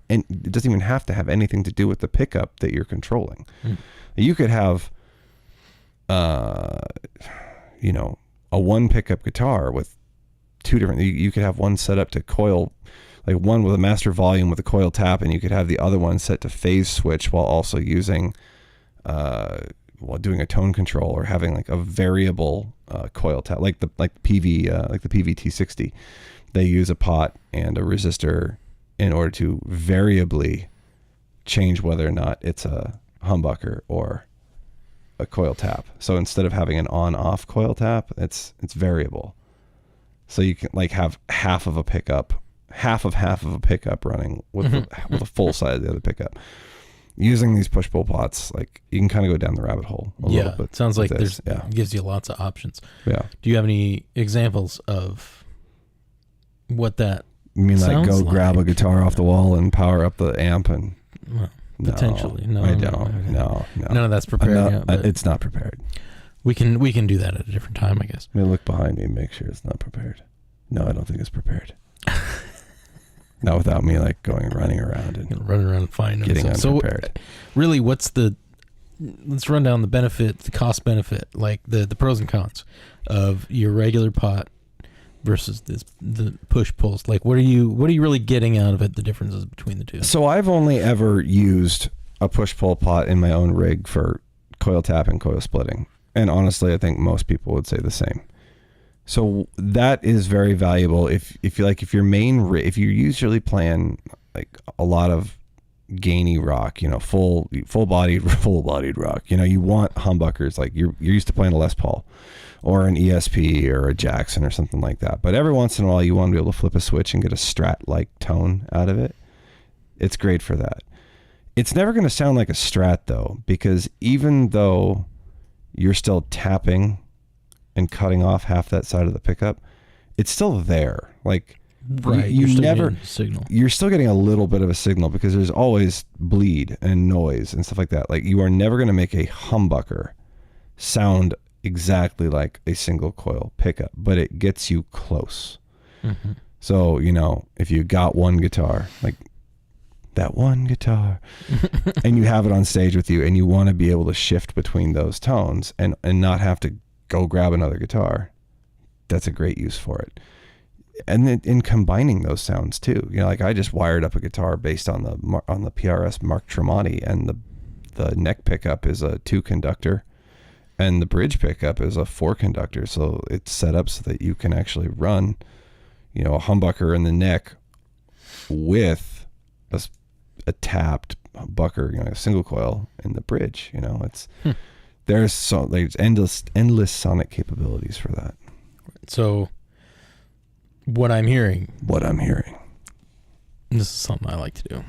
to have anything to do with the pickup that you're controlling. You could have, a 1 pickup guitar with 2 different, you could have one set up to coil, like one with a master volume with a coil tap, and you could have the other one set to phase switch while also using, while doing a tone control or having like a variable coil tap, like the PVT60. They use a pot and a resistor in order to variably change whether or not it's a humbucker or a coil tap. So instead of having an on-off coil tap, it's variable. So you can like have half of a pickup running with with a full side of the other pickup. Using these push-pull pots, like you can kind of go down the rabbit hole a little bit. Sounds like it gives you lots of options. Yeah. Do you have any examples of what that You mean like Sounds go grab a guitar off the wall and power up the amp and? Well, No, potentially. No, I don't. No. None of that's prepared yet. But It's not prepared. we can do that at a different time, I guess. Let me look behind me and make sure it's not prepared. No, I don't think it's prepared. Not without me like running around and Running around and finding getting them. unprepared. So, really, let's run down the cost benefit, like the pros and cons of your regular pot versus the push pulls. Like, what are you really getting out of it? The differences between the two. So I've only ever used a push pull pot in my own rig for coil tapping, coil splitting, and honestly, I think most people would say the same. So that is very valuable if you're usually playing like a lot of gainy rock, full bodied rock. You want humbuckers, like you're used to playing a Les Paul or an ESP or a Jackson or something like that. But every once in a while you want to be able to flip a switch and get a Strat like tone out of it. It's great for that. It's never going to sound like a Strat though, because even though you're still tapping and cutting off half that side of the pickup, it's still there. Like, right, you're still getting a little bit of a signal because there's always bleed and noise and stuff like that. Like, you are never going to make a humbucker sound exactly like a single coil pickup, but it gets you close. Mm-hmm. So, if you got one guitar, like that one guitar, and you have it on stage with you and you want to be able to shift between those tones and not have to go grab another guitar, that's a great use for it. And then in combining those sounds too, like I just wired up a guitar based on the PRS Mark Tremonti, and the neck pickup is a 2-conductor and the bridge pickup is a 4-conductor. So it's set up so that you can actually run, a humbucker in the neck with a tapped humbucker, a single coil in the bridge. There's endless sonic capabilities for that. So what I'm hearing, this is something I like to do.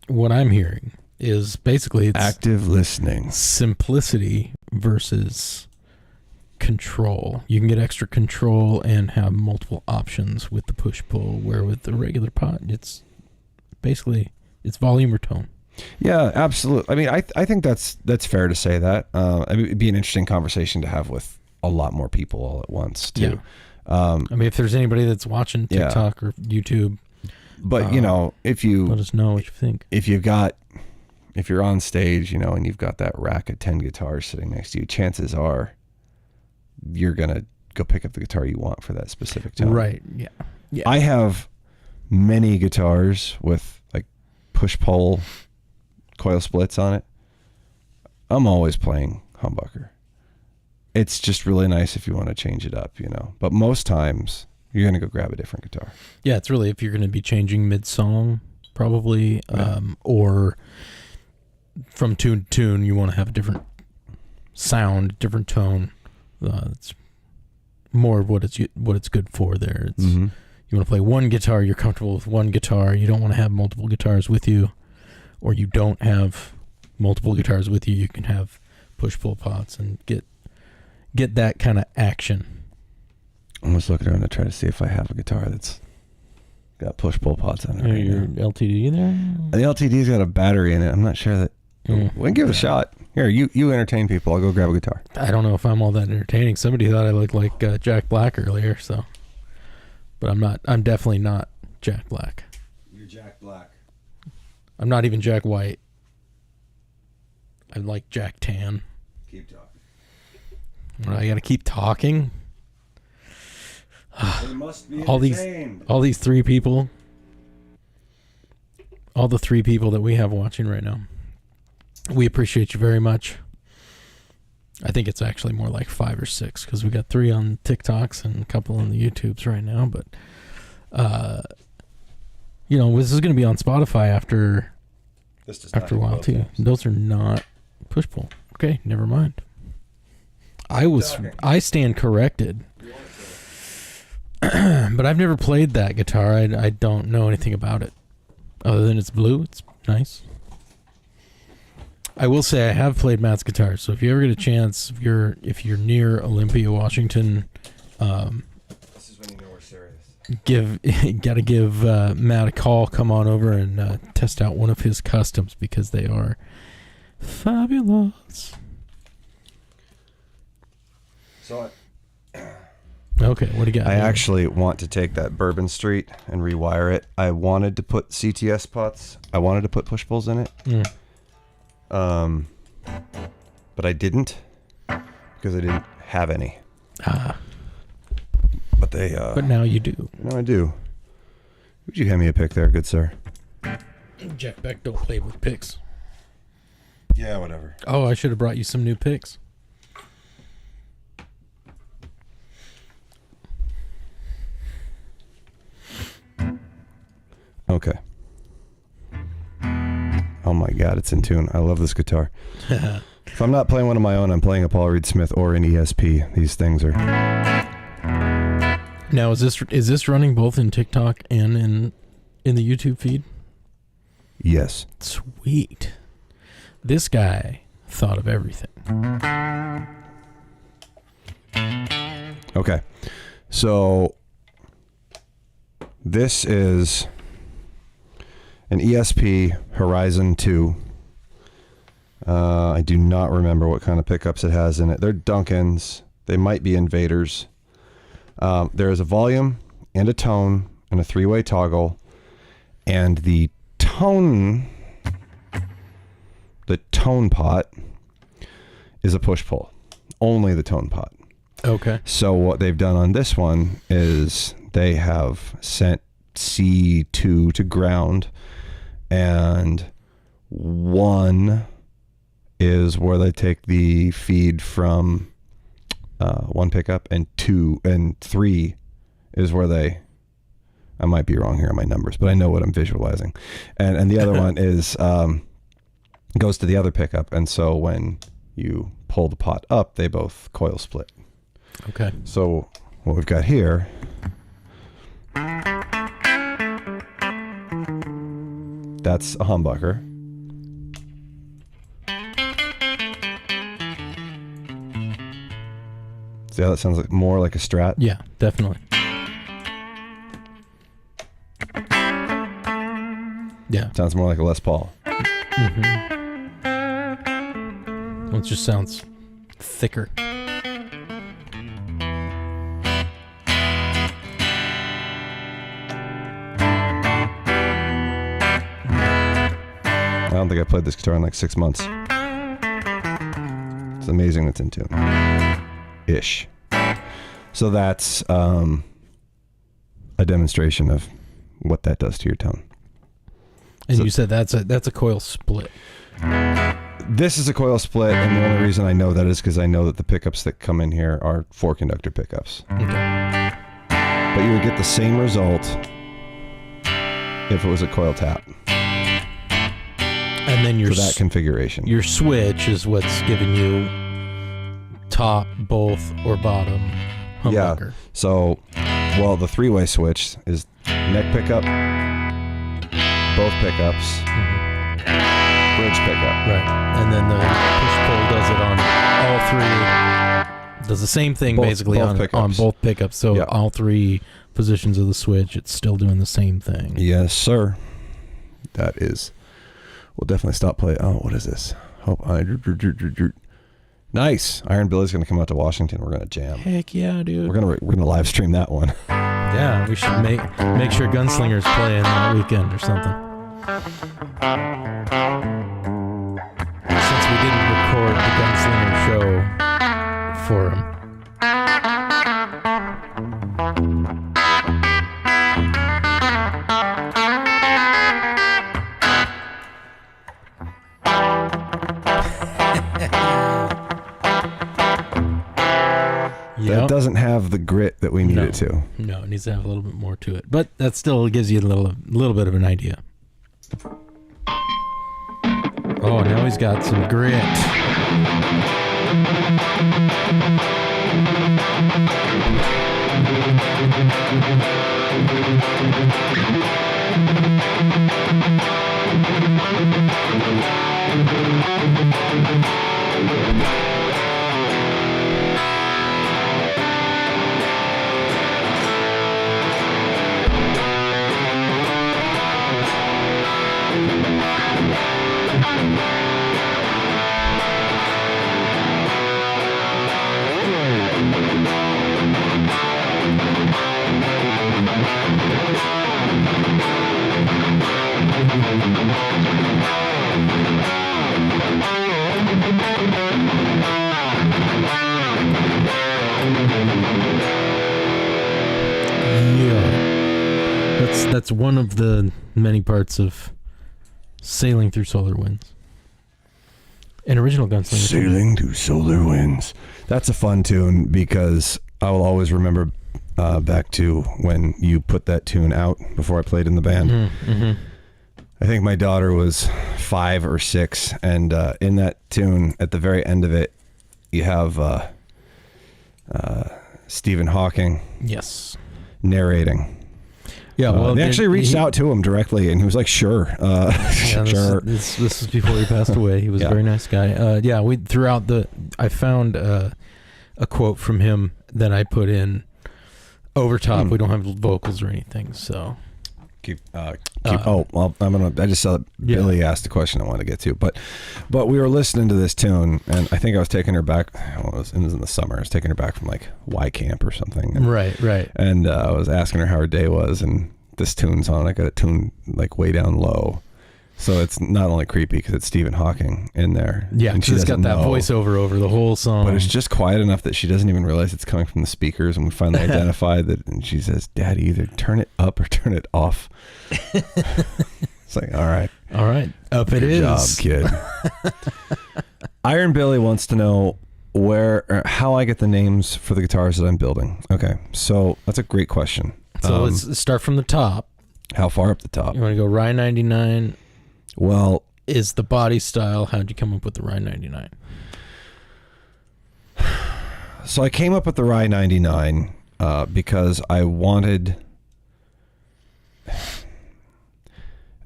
What I'm hearing is basically it's active listening. Simplicity versus control. You can get extra control and have multiple options with the push-pull, where with the regular pot, it's basically volume or tone. Yeah, absolutely. I mean, I think that's fair to say that. It'd be an interesting conversation to have with a lot more people all at once too. Yeah. If there's anybody that's watching TikTok or YouTube, but if you let us know what you think. If you're on stage, and you've got that rack of 10 guitars sitting next to you, chances are you're gonna go pick up the guitar you want for that specific tone. Right. Yeah. Yeah. I have many guitars with like push-pull coil splits on it. I'm always playing humbucker. It's just really nice if you want to change it up, but most times you're going to go grab a different guitar. Yeah, it's really if you're going to be changing mid-song probably, or from tune to tune, you want to have a different sound, different tone. It's more of what it's good for there. It's You want to play one guitar, you're comfortable with one guitar. You don't want to have multiple guitars with you, or you don't have multiple guitars with you. You can have push-pull pots and get that kind of action. I'm just looking around to try to see if I have a guitar that's got push-pull pots on it. Your LTD there? The LTD's got a battery in it. I'm not sure that... We can give it a shot. Here, you entertain people. I'll go grab a guitar. I don't know if I'm all that entertaining. Somebody thought I looked like Jack Black earlier, so... But I'm not. I'm definitely not Jack Black. You're Jack Black. I'm not even Jack White. I'm like Jack Tan. Keep talking. Well, I gotta keep talking. They must be all these three people. All the three people that we have watching right now. We appreciate you very much. I think it's actually more like 5 or 6 because we got 3 on TikToks and a couple on the YouTubes right now. But, this is going to be on Spotify after a while too. Those are not push pull. Okay, never mind. I stand corrected. But I've never played that guitar. I don't know anything about it other than it's blue. It's nice. I will say I have played Matt's guitar, so if you ever get a chance, if you're near Olympia, Washington, this is when you know we're serious. gotta give Matt a call. Come on over and test out one of his customs because they are fabulous. So Okay, what do you got? I actually want to take that Bourbon Street and rewire it. I wanted to put CTS pots. I wanted to put push pulls in it. But I didn't because I didn't have any. But they. But now you do. No, I do. Would you hand me a pick there, good sir? Jack Beck don't play with picks. Yeah, whatever. Oh, I should have brought you some new picks. Okay. Oh my God, it's in tune. I love this guitar. If I'm not playing one of my own, I'm playing a Paul Reed Smith or an ESP. These things are. Now, is this running both in TikTok and in the YouTube feed? Yes. Sweet. This guy thought of everything. Okay. So this is an ESP Horizon 2. I do not remember what kind of pickups it has in it. They're Duncans. They might be Invaders. There is a volume and a tone and a 3-way toggle. And the tone pot is a push-pull. Only the tone pot. Okay. So what they've done on this one is they have sent C2 to ground, and 1 is where they take the feed from 1 pickup, and 2 and 3 is where they. I might be wrong here on my numbers, but I know what I'm visualizing, and the other one is goes to the other pickup, and so when you pull the pot up, they both coil split. Okay. So what we've got here that's a humbucker. See how that sounds like more like a Strat? Yeah, definitely. Yeah. Sounds more like a Les Paul. It just sounds thicker. I don't think I played this guitar in like 6 months. It's amazing it's in tune. Ish. So that's a demonstration of what that does to your tone. And So- you said that's a coil split. This is a coil split, and the only reason I know that is because I know that the pickups that come in here are 4-conductor pickups. Okay. But you would get the same result if it was a coil tap And then for that configuration. your switch is what's giving you top, both, or bottom humbucker. So, well, the 3-way switch is neck pickup, both pickups, bridge pickup. Right. And then the push-pull does it on all 3. Does the same thing basically both on pickups. both pickups. So Yeah. all 3 positions of the switch, it's still doing the same thing. Yes, sir. That is. We'll definitely stop playing. Oh, what is this? Nice. Iron Billy's going to come out to Washington. We're going to jam. Heck yeah, dude. We're gonna live stream that one. Yeah, we should make sure Gunslinger's playing that weekend or something. Since we didn't record the Gunslinger show for him. That doesn't have the grit that we need it to. No, it needs to have a little bit more to it. But that still gives you a little bit of an idea. Oh, now he's got some grit. Yeah. That's one of the many parts of Sailing Through Solar Winds. An original Gunslinger. Sailing Through Solar Winds. That's a fun tune because I will always remember back to when you put that tune out before I played in the band. Mm-hmm. I think my daughter was 5 or 6, and in that tune, at the very end of it, you have Stephen Hawking Yes. narrating. Yeah, well, they actually reached out to him directly, and he was like, "Sure, sure." This was before he passed away. He was a very nice guy. I found a quote from him that I put in over top. We don't have vocals or anything, so I just saw that Billy asked the question I wanted to get to, but we were listening to this tune, and I think I was taking her back. It was in the summer. I was taking her back from like Y Camp or something. And, right. And I was asking her how her day was, and this tune's on. I got it tuned like way down low, so it's not only creepy because it's Stephen Hawking in there. Yeah, and she's got that voiceover over the whole song, but it's just quiet enough that she doesn't even realize it's coming from the speakers. And we finally identified that, and she says, "Daddy, either turn it up or turn it off." It's like, all right, up it is. Good job, kid. Iron Billy wants to know how I get the names for the guitars that I'm building. Okay, so that's a great question. So let's start from the top. How far up the top? You want to go Rye 99? Well, is the body style. How'd you come up with the Rye 99? So I came up with the Rye 99 because I wanted.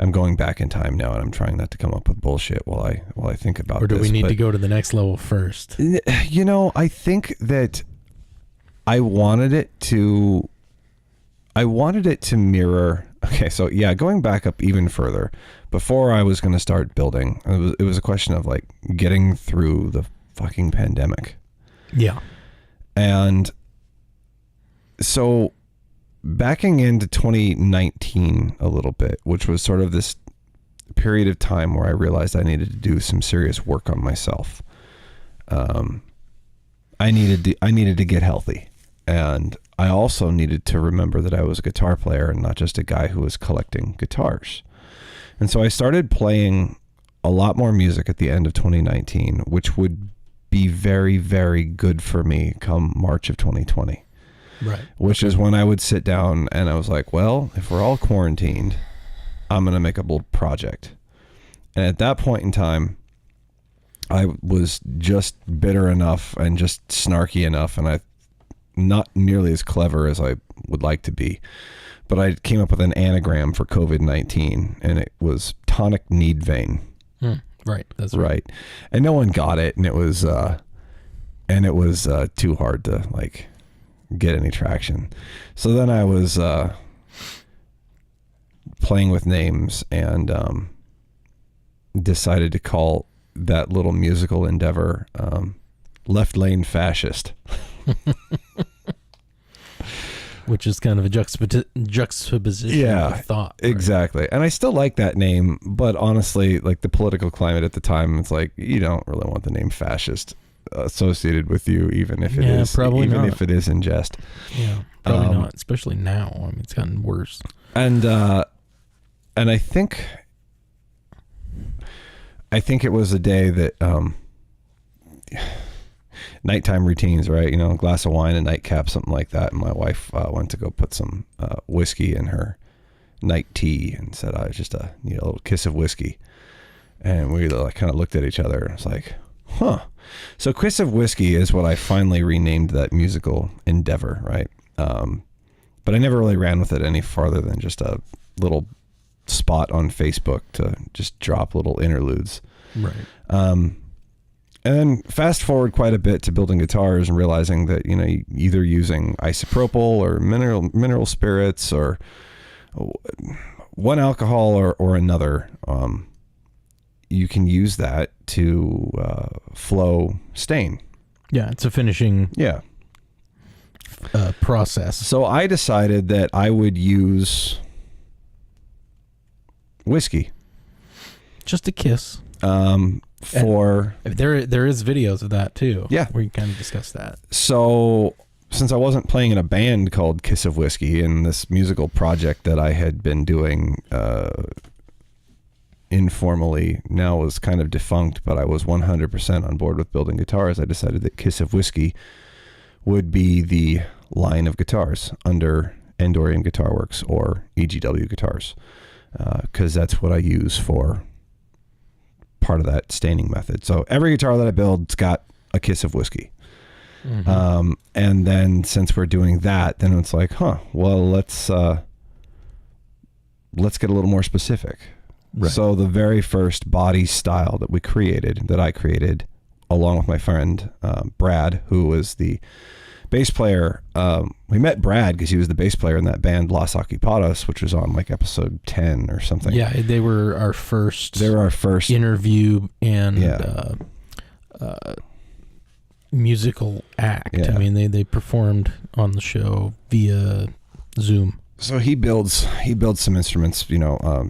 I'm going back in time now, and I'm trying not to come up with bullshit while I think about this. Or do we need to go to the next level first? You know, I think that I wanted it to mirror. Okay, so yeah, going back up even further, before I was going to start building, it was a question of like getting through the fucking pandemic. Yeah. And so backing into 2019 a little bit, which was sort of this period of time where I realized I needed to do some serious work on myself. I needed to get healthy, and I also needed to remember that I was a guitar player and not just a guy who was collecting guitars. And so I started playing a lot more music at the end of 2019, which would be very, very good for me come March of 2020. Right. Which is when I would sit down and I was like, well, if we're all quarantined, I'm going to make a little project. And at that point in time, I was just bitter enough and just snarky enough, and I not nearly as clever as I would like to be. But I came up with an anagram for COVID-19, and it was tonic need vein. Right. That's right. And no one got it, and it was too hard to like get any traction. So then I was playing with names and decided to call that little musical endeavor Left Lane Fascist. Which is kind of a juxtaposition of thought. Right? Exactly. And I still like that name, but honestly, like the political climate at the time, it's like you don't really want the name fascist associated with you, even if it is if it is in jest. Yeah, probably not, especially now. I mean, it's gotten worse. And I think it was a day that nighttime routines, right? You know, a glass of wine, a nightcap, something like that. And my wife went to go put some whiskey in her night tea and said, I just need a little kiss of whiskey. And we like kind of looked at each other and was like, huh. So Kiss of Whiskey is what I finally renamed that musical endeavor, right? But I never really ran with it any farther than just a little spot on Facebook to just drop little interludes. Right. And then fast forward quite a bit to building guitars and realizing that, you know, either using isopropyl or mineral spirits or one alcohol or another you can use that to flow stain. Yeah, it's a finishing Yeah. process. So I decided that I would use whiskey. Just a kiss. For There is videos of that too. Yeah. where you kind of discuss that. So since I wasn't playing in a band called Kiss of Whiskey, and this musical project that I had been doing informally now was kind of defunct, but I was 100% on board with building guitars, I decided that Kiss of Whiskey would be the line of guitars under Endorian Guitar Works or EGW guitars, because that's what I use for part of that staining method. So every guitar that I build's got a kiss of whiskey. Mm-hmm. And then since we're doing that, then it's like, well, let's get a little more specific. Right. So the very first body style that I created along with my friend Brad, who was the bass player. We met Brad because he was the bass player in that band Los Ocupados, which was on like episode 10 or something. Yeah, they were our first interview and musical act. Yeah. I mean, they performed on the show via Zoom. So he builds some instruments,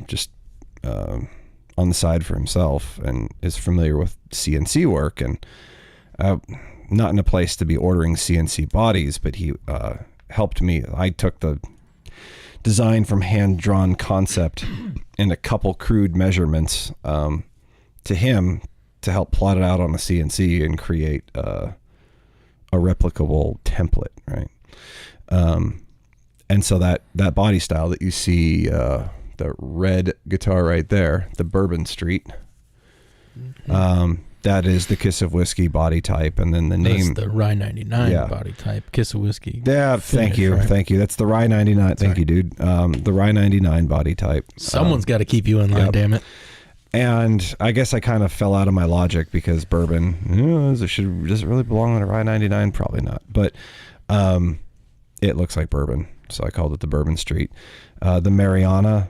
just on the side for himself, and is familiar with CNC work, and not in a place to be ordering CNC bodies, but he helped me. I took the design from hand-drawn concept and a couple crude measurements to him to help plot it out on a CNC and create a replicable template, right? And so that body style that you see, the red guitar right there, the Bourbon Street, that is the Kiss of Whiskey body type, and then the name, the Rye 99 body type, Kiss of Whiskey. Yeah, finish, right? Thank you. That's the Rye 99. Thank you, dude. The Rye 99 body type. Someone's got to keep you in line, damn it. And I guess I kind of fell out of my logic because bourbon, does it really belong on a Rye 99? Probably not. But it looks like bourbon, so I called it the Bourbon Street. The Mariana.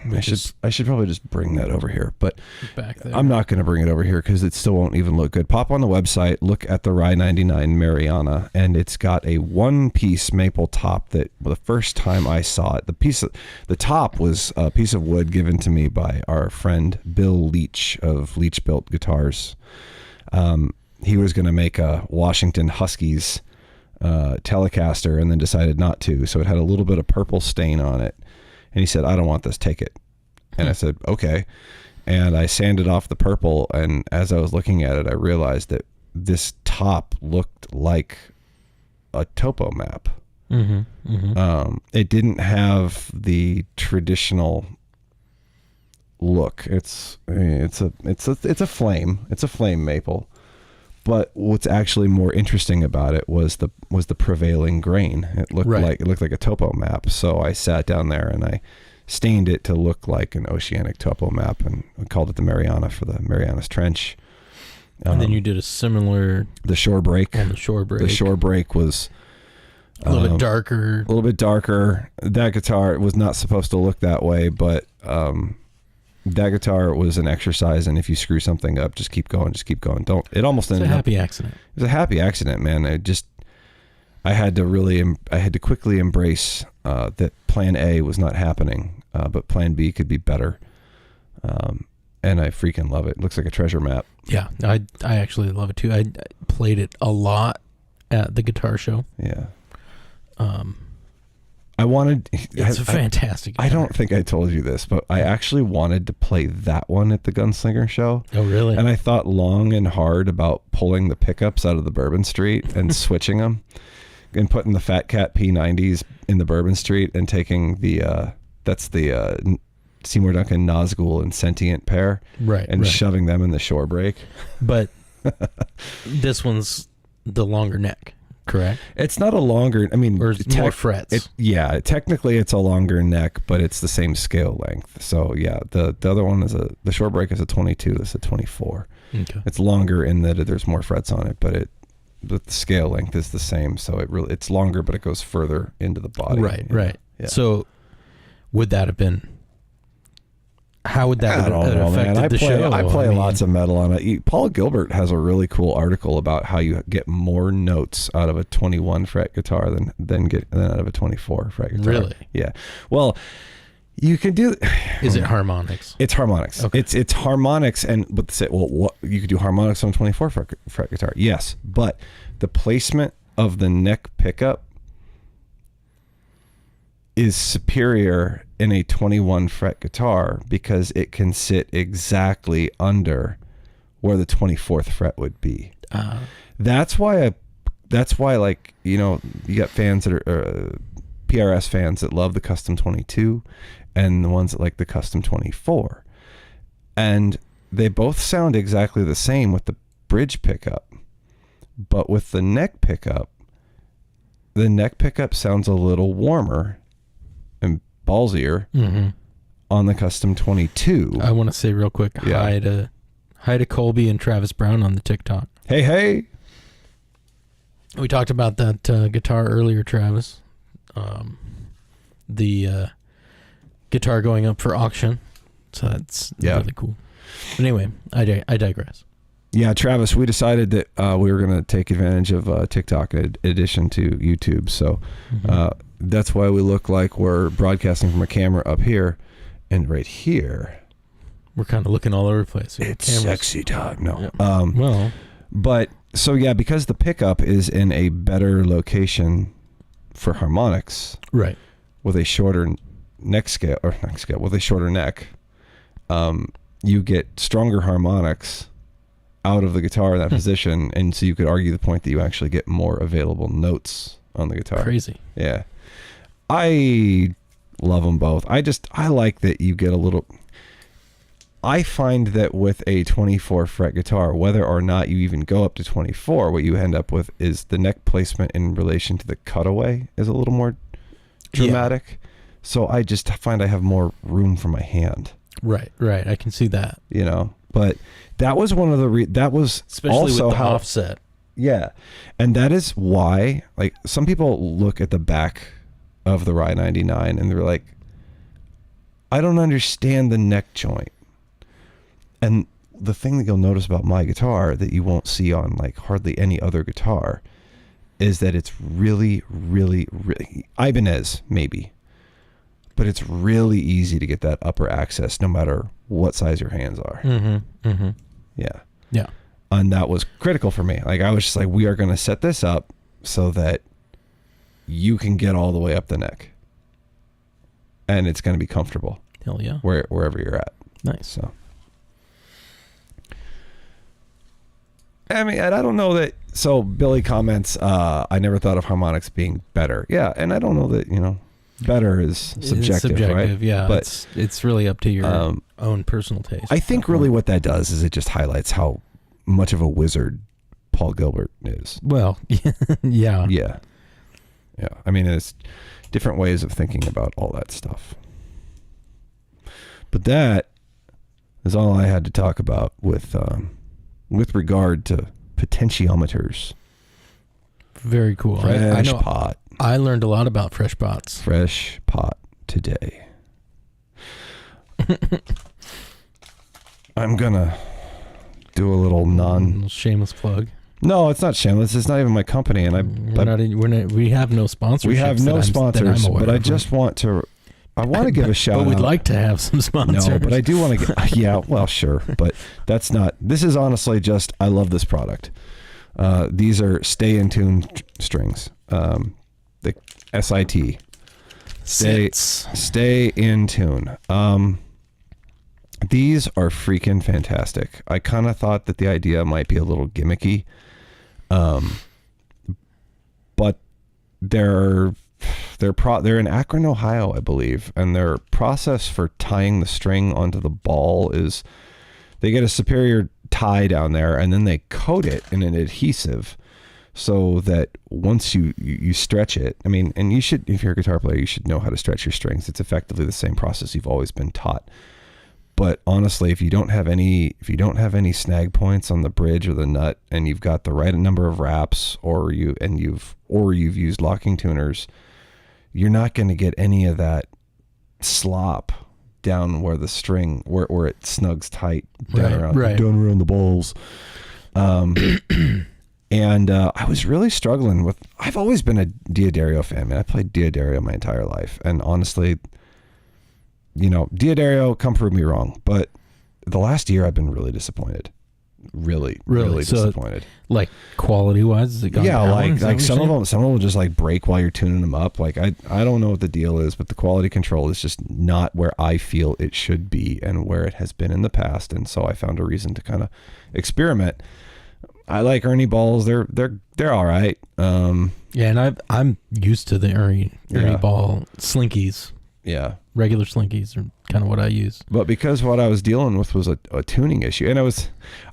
I should probably just bring that over here, but back there. I'm not going to bring it over here because it still won't even look good. Pop on the website, look at the Rye 99 Mariana, and it's got a one-piece maple top that the first time I saw it, the top was a piece of wood given to me by our friend Bill Leach of Leach Built Guitars. He was going to make a Washington Huskies Telecaster and then decided not to, so it had a little bit of purple stain on it. And he said, I don't want this, take it. And I said, okay. And I sanded off the purple, and as I was looking at it, I realized that this top looked like a topo map. Mm-hmm, mm-hmm. It didn't have the traditional look. It's a flame. It's a flame maple. But what's actually more interesting about it was the prevailing grain. It looked like a topo map. So I sat down there and I stained it to look like an oceanic topo map, and I called it the Mariana for the Marianas Trench. And then you did a similar the shore break. On the shore break. The shore break was a little bit darker. A little bit darker. That guitar was not supposed to look that way, but that guitar was an exercise, and if you screw something up, just keep going. It almost ended up. It's a happy accident. It was a happy accident, man. I had to quickly embrace that plan A was not happening, but plan B could be better. And I freaking love it. It looks like a treasure map. Yeah, I actually love it too. I played it a lot at the guitar show. Yeah. It's a fantastic guitar. I don't think I told you this, but I actually wanted to play that one at the Gunslinger show. Oh, really? And I thought long and hard about pulling the pickups out of the Bourbon Street and switching them and putting the Fat Cat P90s in the Bourbon Street and taking that's the Seymour Duncan Nazgul and Sentient pair. Right. And shoving them in the shore break. But this one's the longer neck. Correct. It's not a longer. I mean, or more frets. Technically, it's a longer neck, but it's the same scale length. So yeah, the other one is the short break is a 22. This is a 24. Okay. It's longer in that there's more frets on it, but the scale length is the same. So it's longer, but it goes further into the body. Right. Right. Yeah. So would that have been how would that I have don't know, affected man. the show? I play mean, lots of metal on it. Paul Gilbert has a really cool article about how you get more notes out of a 21 fret guitar than out of a 24 fret guitar. Really? Yeah. Well, you can do. Is it harmonics? It's harmonics. Okay. It's harmonics, but say, well, what you could do harmonics on 24 fret guitar. Yes, but the placement of the neck pickup is superior in a 21 fret guitar because it can sit exactly under where the 24th fret would be. That's why like, you know, you got fans that are PRS fans that love the Custom 22 and the ones that like the Custom 24. And they both sound exactly the same with the bridge pickup. But with the neck pickup sounds a little warmer and ballsier on the Custom 22. I want to say real quick, hi to Colby and Travis Brown on the TikTok. Hey. We talked about that guitar earlier, Travis. The guitar going up for auction. So that's really cool. But anyway, I digress. Yeah, Travis, we decided that we were going to take advantage of TikTok in addition to YouTube. So that's why we look like we're broadcasting from a camera up here and right here. We're kind of looking all over the place. It's sexy time. No. Yeah. But so, yeah, because the pickup is in a better location for harmonics. Right. With a shorter with a shorter neck, you get stronger harmonics out of the guitar in that position, and so you could argue the point that you actually get more available notes on the guitar. Crazy. Yeah. I love them both. I like that you get a little... I find that with a 24 fret guitar, whether or not you even go up to 24, what you end up with is the neck placement in relation to the cutaway is a little more dramatic. Yeah. So I just find I have more room for my hand. Right. I can see that. You know, but that was one of the that was especially also with the how offset. Yeah, and that is why, like, some people look at the back of the Rye 99 and they're like, I don't understand the neck joint. And the thing that you'll notice about my guitar that you won't see on like hardly any other guitar is that it's really, really, really, Ibanez maybe, but it's really easy to get that upper access no matter what size your hands are. Yeah. And that was critical for me. Like, I was just like, we are going to set this up so that you can get all the way up the neck and it's going to be comfortable. Hell yeah. Wherever you're at. Nice. So, I mean, and I don't know that. So Billy comments, I never thought of harmonics being better. Yeah. And I don't know that, you know, better is subjective, right? Yeah. But it's really up to your own personal taste. I think really what that does is it just highlights how much of a wizard Paul Gilbert is. Well, yeah. Yeah. I mean, there's different ways of thinking about all that stuff. But that is all I had to talk about with regard to potentiometers. Very cool. Fresh pot. I learned a lot about fresh pots. Fresh pot today. I'm gonna do a little shameless plug. No, it's not shameless. It's not even my company, and we have no sponsors. We have no sponsors, but I just want to. I want to give a shout out. But we'd like to have some sponsors. No, but I do want to get. Yeah, well, sure, but that's not. This is honestly just. I love this product. These are Stay in Tune strings. The SIT. Stay in Tune. These are freaking fantastic. I kind of thought that the idea might be a little gimmicky, but they're in Akron, Ohio, I believe, and their process for tying the string onto the ball is they get a superior tie down there, and then they coat it in an adhesive so that once you stretch it, I mean, and you should, if you're a guitar player, you should know how to stretch your strings. It's effectively the same process you've always been taught. But honestly, if you don't have any snag points on the bridge or the nut, and you've got the right number of wraps, or you've used locking tuners, you're not going to get any of that slop down where the string where it snugs tight down Right. around the balls. And I was really struggling with. I've always been a Diodario fan, man. I played Diodario my entire life, and honestly, Diodario, come prove me wrong, but the last year I've been really disappointed. Really So, disappointed. Like quality wise, is it gone Yeah, down? Is that like what some you're of them will just like break while you're tuning them up. Like I don't know what the deal is, but the quality control is just not where I feel it should be and where it has been in the past. And so I found a reason to kind of experiment. I like Ernie balls. They're all right. Yeah, and I'm used to the Ernie Yeah. ball slinkies. Yeah. Regular slinkies are kind of what I use. But because what I was dealing with was a tuning issue, and I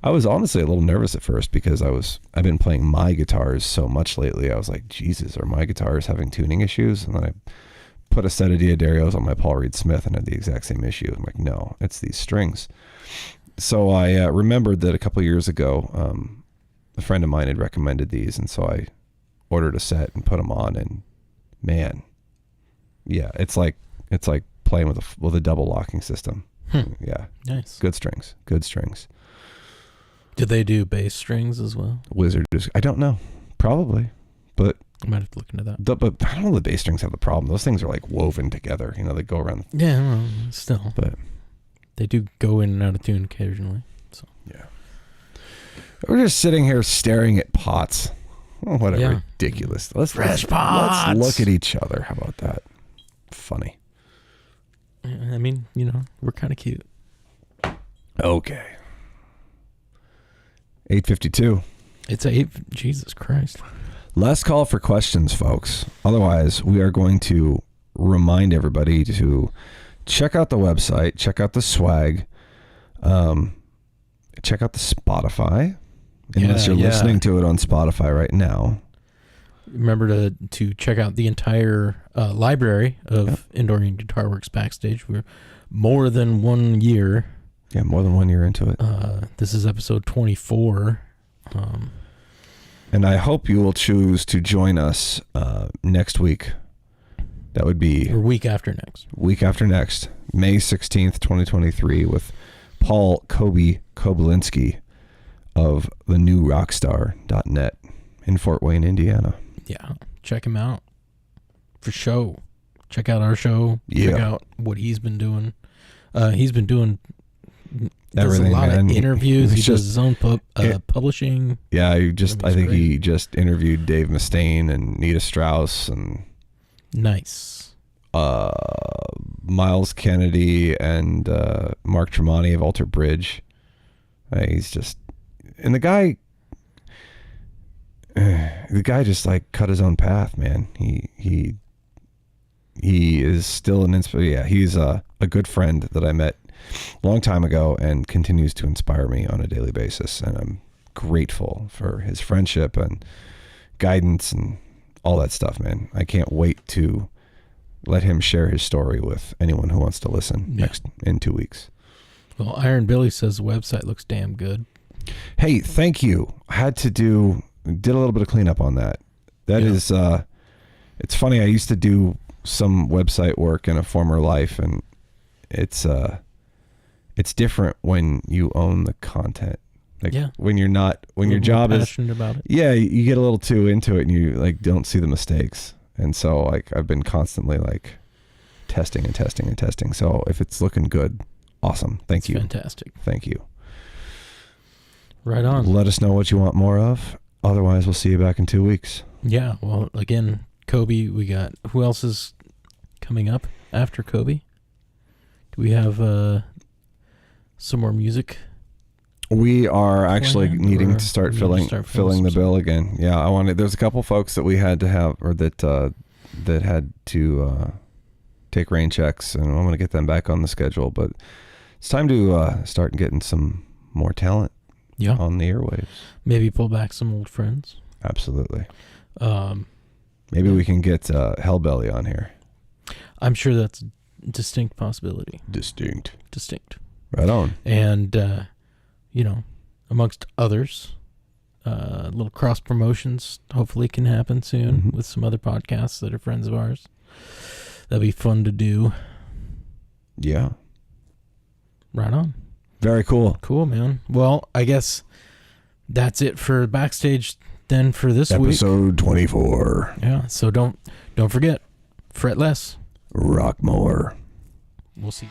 was honestly a little nervous at first because I've been playing my guitars so much lately. I was like, Jesus, are my guitars having tuning issues? And then I put a set of Diodarios on my Paul Reed Smith and had the exact same issue. I'm like, no, it's these strings. So I remembered that a couple years ago, a friend of mine had recommended these, and so I ordered a set and put them on, and man, yeah, it's like playing with a double locking system. Yeah, Nice. good strings. Did they do bass strings as well? Wizard is, I don't know, probably, but I might have to look into that. but I don't know. The bass strings have the problem. Those things are like woven together. They go around. Yeah, well, still. But They do go in and out of tune occasionally. So yeah, we're just sitting here staring at pots. Oh, what a Yeah. ridiculous. Fresh pots. Let's look at each other. How about that? Funny. I mean, we're kind of cute. Okay. 8:52. It's 8. Jesus Christ. Last call for questions, folks. Otherwise, we are going to remind everybody to check out the website, check out the swag, check out the Spotify, unless you're listening to it on Spotify right now. Remember to check out the entire library of Indoor and Guitar Works Backstage. We're more than 1 year. Yeah, more than 1 year into it. This is episode 24. And I hope you will choose to join us next week. That would be Or week after next. week after next, May 16th, 2023, with Paul Kobylinski of the new rockstar.net in Fort Wayne, Indiana. Yeah. Check him out. For show. Check out our show. Yeah. Check out what he's been doing. He's been doing Everything, a lot man. of interviews. He He's does just- his own publishing. Yeah, I think great. he just interviewed Dave Mustaine and Nita Strauss and Nice. Miles Kennedy and Mark Tremonti of Alter Bridge. He's just, and the guy just like cut his own path, man. He is still an inspiration. Yeah, he's a good friend that I met a long time ago and continues to inspire me on a daily basis. And I'm grateful for his friendship and guidance and all that stuff, man. I can't wait to let him share his story with anyone who wants to listen in 2 weeks. Well, Iron Billy says the website looks damn good. Hey, thank you. I did a little bit of cleanup on that. That is, it's funny. I used to do some website work in a former life, and it's different when you own the content. Like when you're not, when your job is passionate about it. Yeah, you get a little too into it and you like don't see the mistakes. And so like I've been constantly like testing. So if it's looking good, awesome. Thank you. Fantastic. Thank you. Right on. Let us know what you want more of. Otherwise, we'll see you back in 2 weeks. Yeah. Well, again, Kobe, we got, who else is coming up after Kobe? Do we have some more music? We are actually Planned, needing or to start we need to filling start the some bill again. Yeah, there's a couple folks that we had to have, or that had to take rain checks, and I want to get them back on the schedule. But it's time to start getting some more talent on the airwaves. Maybe pull back some old friends. Absolutely. Maybe we can get Hellbelly on here. I'm sure that's a distinct possibility. Distinct. Right on. And, amongst others, little cross promotions hopefully can happen soon with some other podcasts that are friends of ours. That'd be fun to do. Yeah. Right on. Very cool. Cool, man. Well, I guess that's it for Backstage then for this week. Episode 24. Yeah, so don't forget, fret less. Rock more. We'll see.